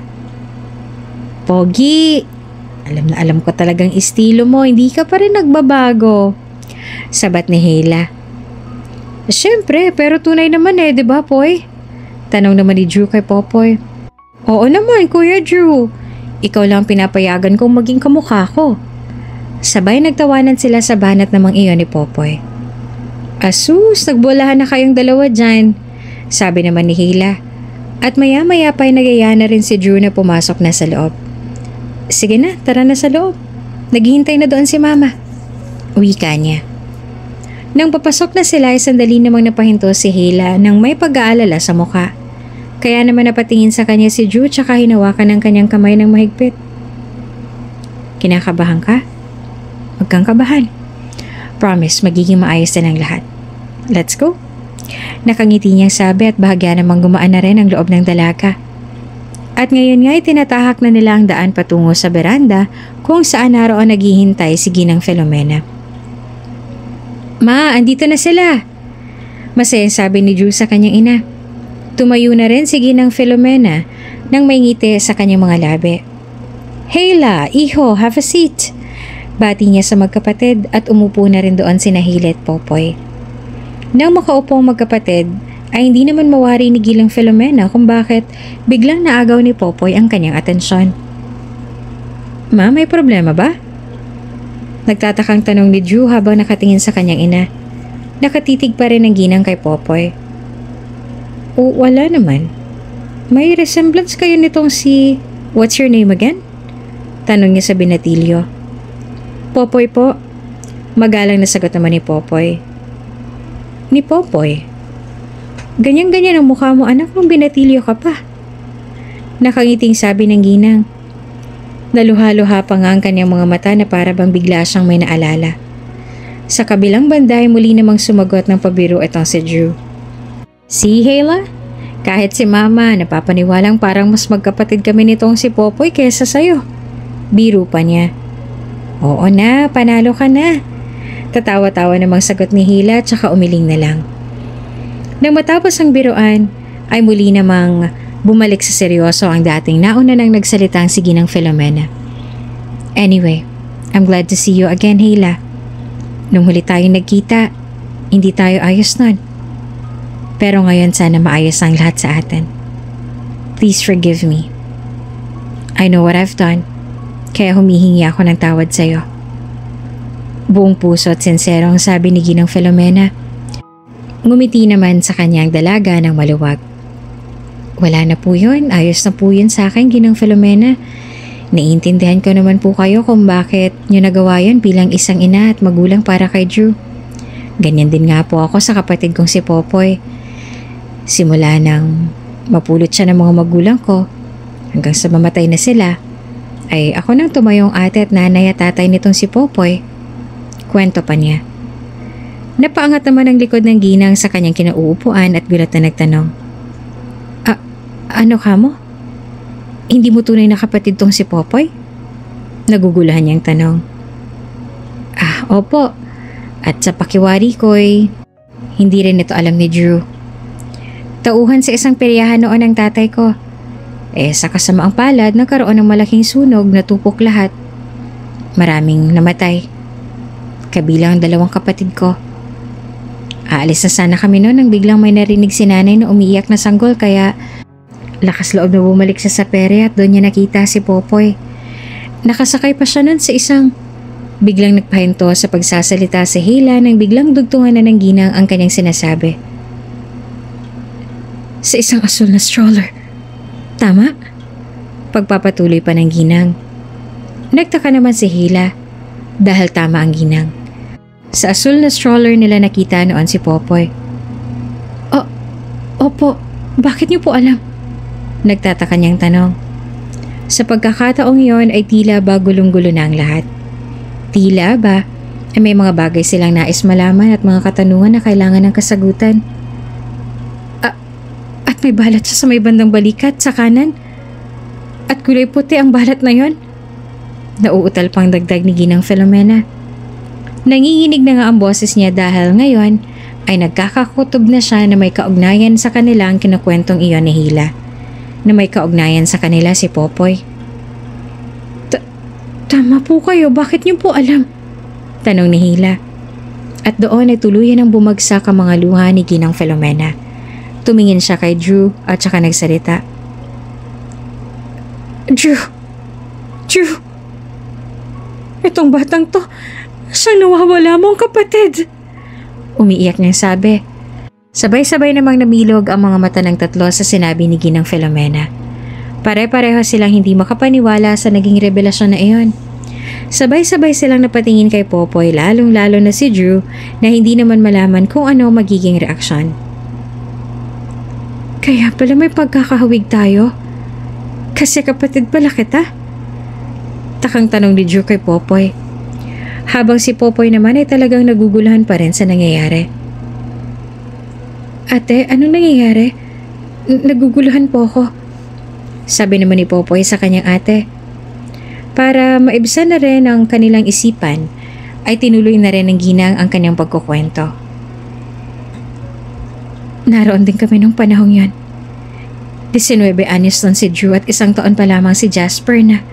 A: Pogi, alam na alam ko talagang estilo mo. Hindi ka pa rin nagbabago. Sabat ni Hila. Siyempre, pero tunay naman eh, di ba, Poy? Tanong naman ni Drew kay Popoy. Oo naman, Kuya Drew. Ikaw lang pinapayagan kong maging kamukha ko. Sabay nagtawanan sila sa banat namang iyon ni Popoy. Asus, nagbolahan na kayong dalawa dyan. Sabi naman ni Hila. At maya-maya pa'y nagaya na rin si Drew na pumasok na sa loob. Sige na, tara na sa loob. Naghihintay na doon si Mama. Wika niya. Nang papasok na sila ay sandali namang napahinto si Hila nang may pag-aalala sa mukha. Kaya naman napatingin sa kanya si Drew tsaka hinawakan ng kanyang kamay ng mahigpit. Kinakabahan ka? Huwag kang kabahan. Promise, magiging maayos din ang lahat. Let's go. Nakangiti niyang sabi at bahagya namang gumaan na rin ang loob ng dalaga. At ngayon nga tinatahak na nila ang daan patungo sa beranda kung saan naroon naghihintay si Ginang Filomena. Ma, andito na sila! Masayang sabi ni Drew sa kanyang ina. Tumayo na rin si Ginang Filomena nang may ngiti sa kanyang mga labi. Hayla, iho, have a seat! Bati niya sa magkapatid at umupo na rin doon sina Hila at Popoy. Nang makaupo ang magkapatid, ay hindi naman mawari ni Ginang Filomena kung bakit biglang naagaw ni Popoy ang kanyang atensyon. Ma, may problema ba? Nagtatakang tanong ni Drew habang nakatingin sa kanyang ina. Nakatitig pa rin ang ginang kay Popoy. O, wala naman. May resemblance kayo nitong si... What's your name again? Tanong niya sa binatilyo. Popoy po. Magalang na sagot naman ni Popoy. Ni Popoy? Ganyan-ganyan ang mukha mo anak kung binatilyo ka pa. Nakangiting sabi ng ginang. Naluha-luha pa nga ang kanyang mga mata na para bang bigla siyang may naalala. Sa kabilang banda ay muli namang sumagot ng pabiro itong si Drew. Si Hayla? Kahit si Mama napapaniwalang parang mas magkapatid kami nitong si Popoy kesa sayo. Biro pa niya. Oo na, panalo ka na. Tatawa-tawa namang sagot ni Hila tsaka umiling na lang. Nang matapos ang biruan, ay muli namang bumalik sa seryoso ang dating nauna nang nagsalita ang si Ginang Filomena. Anyway, I'm glad to see you again, Hila. Nung huli tayong nagkita, hindi tayo ayos nun. Pero ngayon sana maayos ang lahat sa atin. Please forgive me. I know what I've done, kaya humihingi ako ng tawad sa'yo. Buong puso at sincero ang sabi ni Ginang Filomena. Ngumiti naman sa kanyang dalaga ng maluwag. Wala na po yun, ayos na po yun sa akin, Ginang Filomena. Naiintindihan ko naman po kayo kung bakit nyo nagawa yun bilang isang ina at magulang para kay Drew. Ganyan din nga po ako sa kapatid kong si Popoy. Simula nang mapulot siya ng mga magulang ko, hanggang sa mamatay na sila, ay ako nang tumayong ate at nanay at tatay nitong si Popoy. Kwento pa niya. Napaangat naman ang likod ng ginang sa kanyang kinauupuan at gulat na nagtanong. Ano ka mo? Hindi mo tunay na kapatid tong si Popoy? Nagugulahan niyang tanong. Opo. At sa pakiwari ko'y hindi rin ito alam ni Drew. Tauhan sa isang peryahan noon ang tatay ko. Sa kasamaang palad nagkaroon ng malaking sunog na tupok lahat. Maraming namatay. Kabilang ang 2 kapatid ko. Aalis na sana kami noon nang biglang may narinig si nanay na umiiyak na sanggol kaya lakas loob na bumalik sa sapere at doon niya nakita si Popoy. Nakasakay pa siya noon sa isang... Biglang nagpahinto sa pagsasalita si Hila nang biglang dugtungan na ng ginang ang kanyang sinasabi. Sa isang asul na stroller. Tama? Pagpapatuloy pa ng ginang. Nagtaka naman si Hila dahil tama ang ginang. Sa asul na stroller nila nakita noon si Popoy. Opo, bakit niyo po alam? Nagtataka niyang tanong. Sa pagkakataong iyon ay tila ba gulong-gulo na ang lahat. Tila ba ay may mga bagay silang nais malaman at mga katanungan na kailangan ng kasagutan. At may balat siya sa may bandang balikat sa kanan. At kulay puti ang balat na yon. Nauutal pang dagdag ni Ginang Filomena. Nanginginig na nga ang boses niya dahil ngayon ay nagkakakutob na siya na may kaugnayan sa kanila ang kinukwentong iyon ni Hila. Na may kaugnayan sa kanila si Popoy. Tama po kayo, bakit niyo po alam? Tanong ni Hila. At doon ay tuluyan ang bumagsak ang mga luha ni Ginang Filomena. Tumingin siya kay Drew at saka nagsalita. Drew! Itong batang to, siyang nawawala mong kapatid! Umiiyak niyang sabi. Sabay-sabay namang namilog ang mga mata ng tatlo sa sinabi ni Ginang Filomena. Pare-pareho silang hindi makapaniwala sa naging revelasyon na iyon. Sabay-sabay silang napatingin kay Popoy lalong-lalo na si Drew na hindi naman malaman kung ano magiging reaksyon. Kaya pala may pagkakahawig tayo? Kasi kapatid pala kita? Takang tanong ni Drew kay Popoy. Habang si Popoy naman ay talagang naguguluhan pa rin sa nangyayari. Ate, anong nangyayari? Naguguluhan po ako. sabi naman ni Popoy sa kanyang ate. Para maibsan na rin ang kanilang isipan, ay tinuloy na rin ng Ginang ang kanyang pagkukwento. Naroon din kami nung panahong yon. 19 anyos lang si Drew at 1 taon pa lamang si Jasper na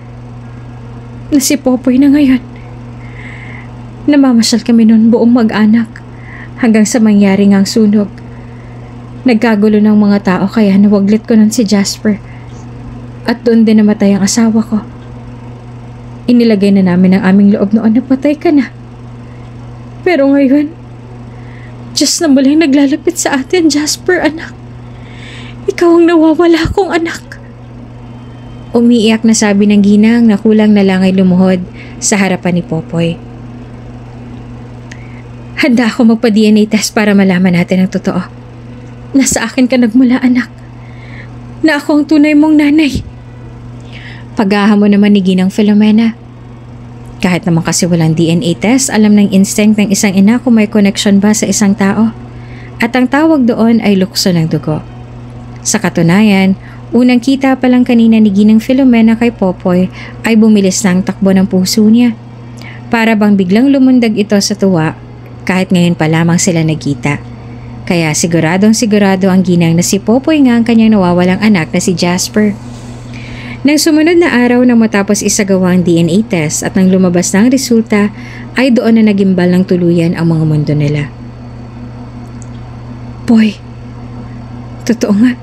A: si Popoy na ngayon. Namamasyal kami noon buong mag-anak hanggang sa mangyari ngang sunog. Nagkagulo ng mga tao kaya nawaglit ko nun si Jasper at doon din namatay ang asawa ko. Inilagay na namin ang aming loob noon na patay ka na. Pero ngayon, Diyos na muling naglalapit sa atin, Jasper, anak. Ikaw ang nawawala kong anak. Umiiyak na sabi ng Ginang na kulang na lang ay lumuhod sa harapan ni Popoy. Handa ako magpa-DNA test para malaman natin ang totoo. Nasa akin ka nagmula, anak. Na ako ang tunay mong nanay. Paghahamon naman ni Ginang Filomena. Kahit naman kasi walang DNA test, alam ng instinct ng isang ina kung may connection ba sa isang tao. At ang tawag doon ay lukso ng dugo. Sa katunayan, unang kita pa lang kanina ni Ginang Filomena kay Popoy ay bumilis na ang takbo ng puso niya. Para bang biglang lumundag ito sa tuwa kahit ngayon pa lamang sila nagkita. Kaya siguradong sigurado ang Ginang na si Popoy nga ang kanyang nawawalang anak na si Jasper. Nang sumunod na araw nang matapos isagawa ang DNA test at nang lumabas na ang resulta, ay doon na nagimbal ng tuluyan ang mga mundo nila. Boy, totoo nga.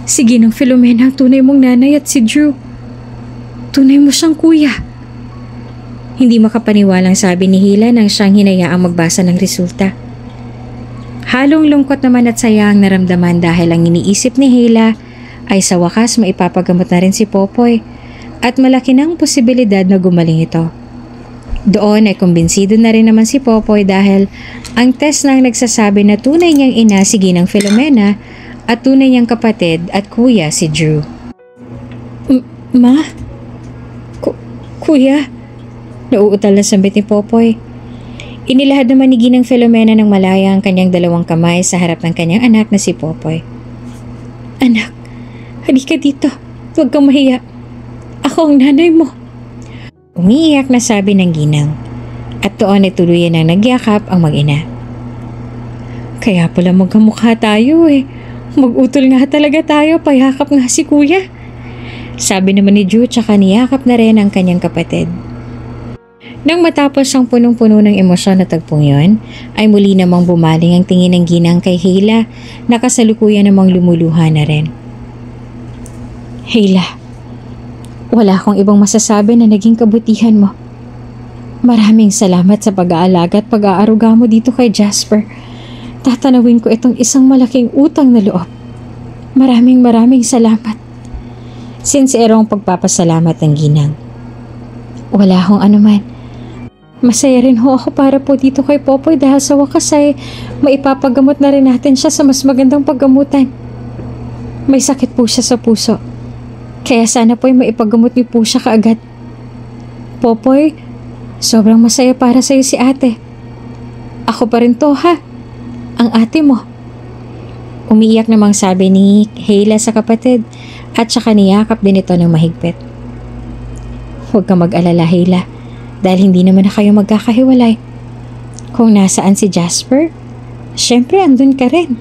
A: Si Ginang Filomena ang tunay mong nanay at si Drew. Tunay mo siyang kuya. Hindi makapaniwalang sabi ni Hila nang siyang hinayaang magbasa ng resulta. Halong lungkot naman at saya ang naramdaman dahil ang iniisip ni Hila ay sa wakas maipapagamot na rin si Popoy at malaki ng posibilidad na gumaling ito. Doon ay kumbinsido na rin naman si Popoy dahil ang test nang nagsasabi na tunay niyang ina si Ginang Filomena at tunay niyang kapatid at kuya si Drew. Ma? Kuya? Nauutal na sambit ni Popoy. Inilahad naman ni Ginang Filomena ng malaya ang kanyang 2 kamay sa harap ng kanyang anak na si Popoy. Anak, halika dito. Huwag kang mahiya. Ako ang nanay mo. Umiiyak na sabi ng Ginang. At doon ay tuluyan ang nagyakap ang mag-ina. Kaya pala magkamukha tayo eh. Mag-utol nga talaga tayo, payakap nga si kuya. Sabi naman ni Drew tsaka niyakap na rin ang kanyang kapatid. Nang matapos ang punong-puno ng emosyon na tagpong yon, ay muli namang bumaling ang tingin ng Ginang kay Hila na kasalukuyan namang lumuluha na rin. Hila, wala akong ibang masasabi na naging kabutihan mo. Maraming salamat sa pag-aalaga at pag-aaruga mo dito kay Jasper. Tatanawin ko itong isang malaking utang na loob. Maraming salamat. Sinserong pagpapasalamat ng Ginang. Wala akong anuman. Masaya rin ho ako para po dito kay Popoy dahil sa wakas ay maipapagamot na rin natin siya sa mas magandang paggamutan. May sakit po siya sa puso. Kaya sana po ay maipagamot niyo po siya kaagad. Popoy, sobrang masaya para sa'yo si ate. Ako pa rin to ha, ang ate mo. Umiiyak namang sabi ni Hila sa kapatid at saka niyakap din ito ng mahigpit. Huwag kang mag-alala, Hila, dahil hindi naman na kayo magkakahiwalay. Kung nasaan si Jasper, syempre andun ka rin.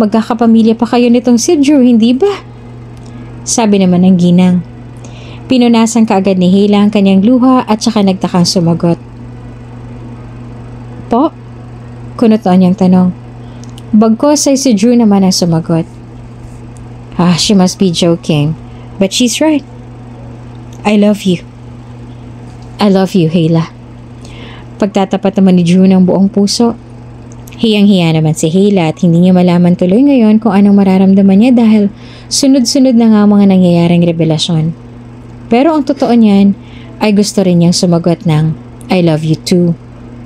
A: Magkakapamilya pa kayo nitong si Drew, hindi ba? Sabi naman ng Ginang. Pinunasan kaagad ni Hila ang kanyang luha at saka nagtakang sumagot. Po? Kunuton niyang tanong. Bagkos ay si Drew naman ang sumagot. She must be joking, but she's right. I love you. I love you, Hila. Pagtatapat naman ni Drew ng buong puso. Hiyang-hiya naman si Hila at hindi niya malaman tuloy ngayon kung anong mararamdaman niya dahil sunod-sunod na nga mga nangyayaring revelasyon. Pero ang totoo niyan ay gusto rin niyang sumagot ng I love you too.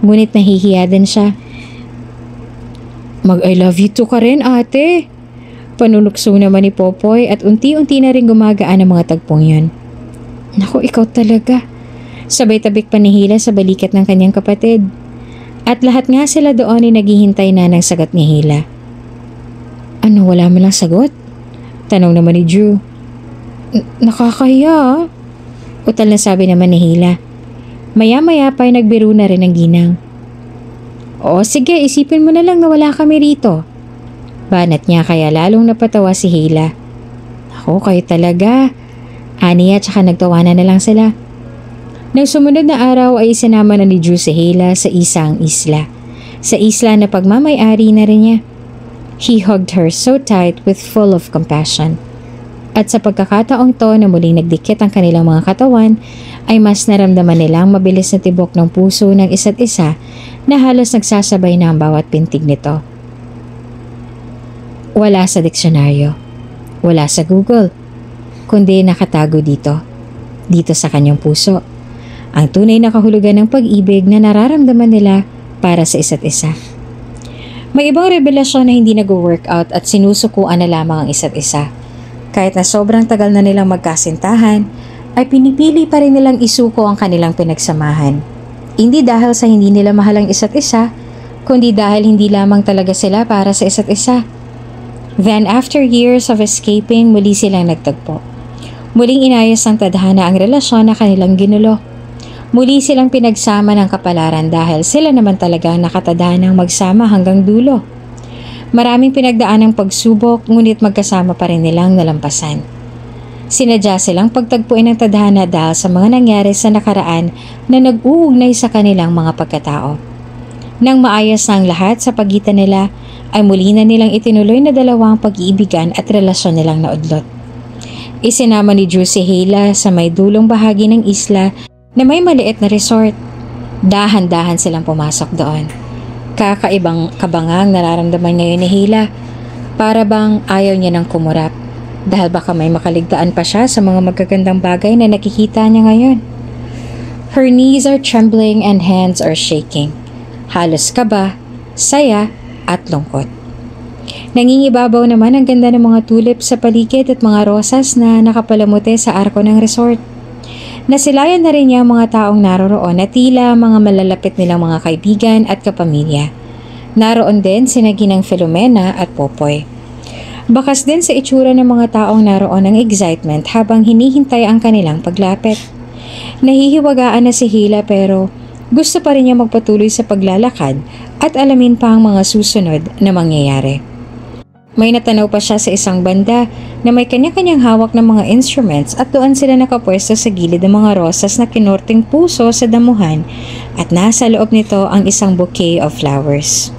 A: Ngunit nahihiya din siya. Mag-I love you too ka rin, ate. Panunukso naman ni Popoy at unti-unti na rin gumagaan ang mga tagpong yun. Naku, ikaw talaga. Sabay tabik pa ni Hila sa balikat ng kanyang kapatid. At lahat nga sila doon ay naghihintay na ng sagot ni Hila. Ano, wala mo lang sagot? Tanong naman ni Drew. Nakakahiya ah. Utal na sabi naman ni Hila. Maya-maya pa ay nagbiro na rin ang ginang. Oo sige, isipin mo na lang na wala kami rito. Banat niya kaya lalong napatawa si Hila. Ako kayo talaga. Aniya tsaka nagtawanan na lang sila. Nang sumunod na araw ay isinama na ni Drew si Hila sa isang isla. Sa isla na pagmamay-ari na rin niya. He hugged her so tight with full of compassion. At sa pagkakataong to na muling nagdikit ang kanilang mga katawan, ay mas naramdaman nilang mabilis na tibok ng puso ng isa't isa na halos nagsasabay na ang bawat pintig nito. Wala sa diksyonaryo, wala sa Google, kundi nakatago dito sa kanyang puso. Ang tunay na kahulugan ng pag-ibig na nararamdaman nila para sa isa't isa. May ibang revelasyon na hindi nag-workout at sinusukuan na lamang ang isa't isa. Kahit na sobrang tagal na nilang magkasintahan, ay pinipili pa rin nilang isuko ang kanilang pinagsamahan. Hindi dahil sa hindi nila mahal ang isa't isa, kundi dahil hindi lamang talaga sila para sa isa't isa. Then after years of escaping, muli silang nagtagpo. Muling inayos ng tadhana ang relasyon na kanilang ginulo. Muli silang pinagsama ng kapalaran dahil sila naman talaga nakatadhanang magsama hanggang dulo. Maraming pinagdaan ng pagsubok ngunit magkasama pa rin nilang nalampasan. Sinadya silang pagtagpuin ng tadhana dahil sa mga nangyari sa nakaraan na nag-uugnay sa kanilang mga pagkatao. Nang maayos na ang lahat sa pagitan nila, ay muli na nilang itinuloy na dalawang pag-iibigan at relasyon nilang naudlot. Isinama ni Drew si Hila sa may dulong bahagi ng isla na may maliit na resort. Dahan-dahan silang pumasok doon. Kakaibang kabangang nararamdaman ngayon ni Hila. Para bang ayaw niya ng kumurap dahil baka may makaligtaan pa siya sa mga magagandang bagay na nakikita niya ngayon. Her knees are trembling and hands are shaking. Halos kaba, saya at lungkot. Nangingibabaw naman ang ganda ng mga tulip sa paligid at mga rosas na nakapalamuti sa arko ng resort. Nasilayan na rin niya ang mga taong naroroon na tila mga malalapit nilang mga kaibigan at kapamilya. Naroon din sina Ginang Filomena at Popoy. Bakas din sa itsura ng mga taong naroon ang excitement habang hinihintay ang kanilang paglapit. Nahihiwagaan na si Hila pero gusto pa rin niya magpatuloy sa paglalakad at alamin pa ang mga susunod na mangyayari. May natanaw pa siya sa isang banda na may kanya-kanyang hawak ng mga instruments at doon sila nakapwesto sa gilid ng mga rosas na kinorting puso sa damuhan at nasa loob nito ang isang bouquet of flowers.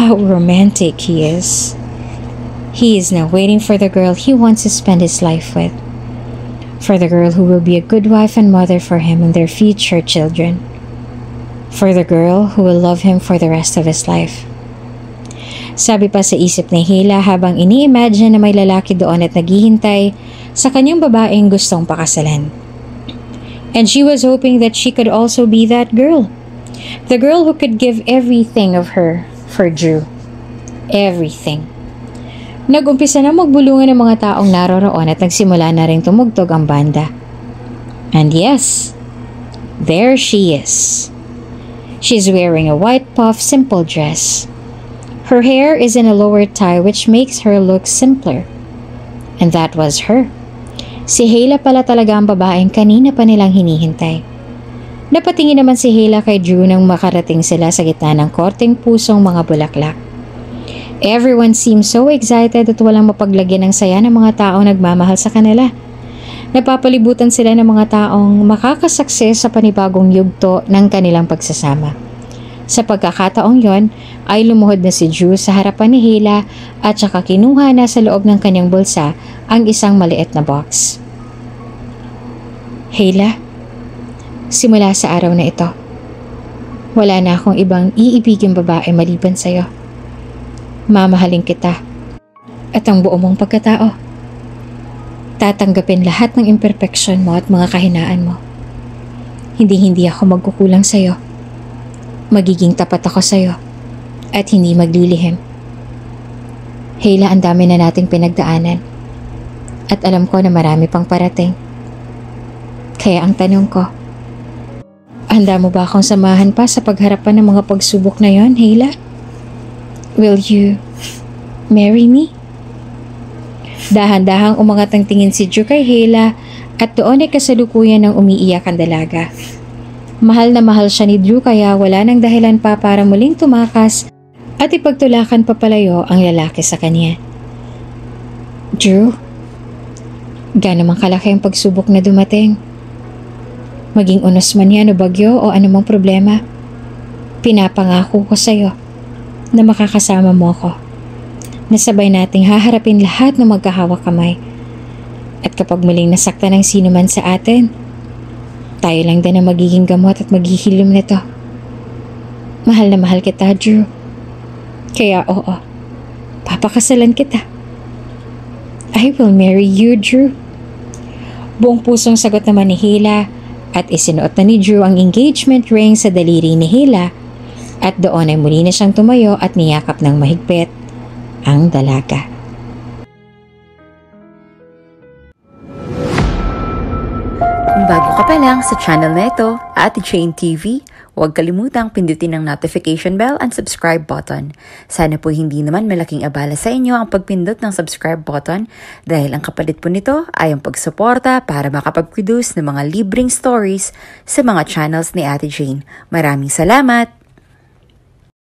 A: How romantic he is. He is now waiting for the girl he wants to spend his life with. For the girl who will be a good wife and mother for him and their future children. For the girl who will love him for the rest of his life. Sabi pa sa isip ni Hila habang ini-imagine na may lalaki doon at naghihintay sa kanyang babaeng gustong pakasalan. And she was hoping that she could also be that girl. The girl who could give everything of her for Drew. Everything. Nag-umpisa na magbulungan ng mga taong naroroon at nagsimula na rin tumugtog ang banda. And yes, there she is. She's wearing a white puff simple dress. Her hair is in a lower tie which makes her look simpler. And that was her. Si Hila pala talaga ang babaeng kanina pa nilang hinihintay. Napatingin naman si Hila kay Drew nang makarating sila sa gitna ng korteng pusong mga bulaklak. Everyone seemed so excited at walang mapaglagyan ng saya ng mga taong nagmamahal sa kanila. Napapalibutan sila ng mga taong makakasukses sa panibagong yugto ng kanilang pagsasama. Sa pagkakataong yon, ay lumuhod na si Drew sa harapan ni Hila at saka kinuha na sa loob ng kanyang bulsa ang isang maliit na box. Hila, simula sa araw na ito, wala na akong ibang iibiging babae maliban sa'yo. Mamahalin kita at ang buo mong pagkatao. Tatanggapin lahat ng imperfeksyon mo at mga kahinaan mo. Hindi ako magkukulang sa'yo. Magiging tapat ako sa'yo at hindi maglilihim. Hila, ang dami na nating pinagdaanan at alam ko na marami pang parating. Kaya ang tanong ko, handa mo ba akong samahan pa sa pagharapan ng mga pagsubok na yon, Hila? Will you marry me? Dahan-dahang umangat ang tingin si Drew kay Hela at doon ay kasalukuyan ng umiiyak ang dalaga. Mahal na mahal siya ni Drew kaya wala nang dahilan pa para muling tumakas at ipagtulakan papalayo ang lalaki sa kanya. Drew, gaano man kalaki ang pagsubok na dumating. Maging unos man yan o bagyo o anumang problema, pinapangako ko sa'yo na makakasama mo ko. Nasabay nating haharapin lahat ng magkahawak kamay. At kapag muling nasaktan ng sino man sa atin, tayo lang din ang magiging gamot at maghihilom nito. Mahal na mahal kita, Drew. Kaya oo, papakasalan kita. I will marry you, Drew. Buong pusong sagot naman ni Hela at isinuot na ni Drew ang engagement ring sa daliri ni Hela at doon ay muli na siyang tumayo at niyakap ng mahigpit ang dalaga.
B: Kung bago ka pa lang sa channel na ito, Ate Jane TV, huwag kalimutang pindutin ang notification bell and subscribe button. Sana po hindi naman malaking abala sa inyo ang pagpindot ng subscribe button dahil ang kapalit po nito ay ang pagsuporta para makapag-produce ng mga libreng stories sa mga channels ni Ate Jane. Maraming salamat!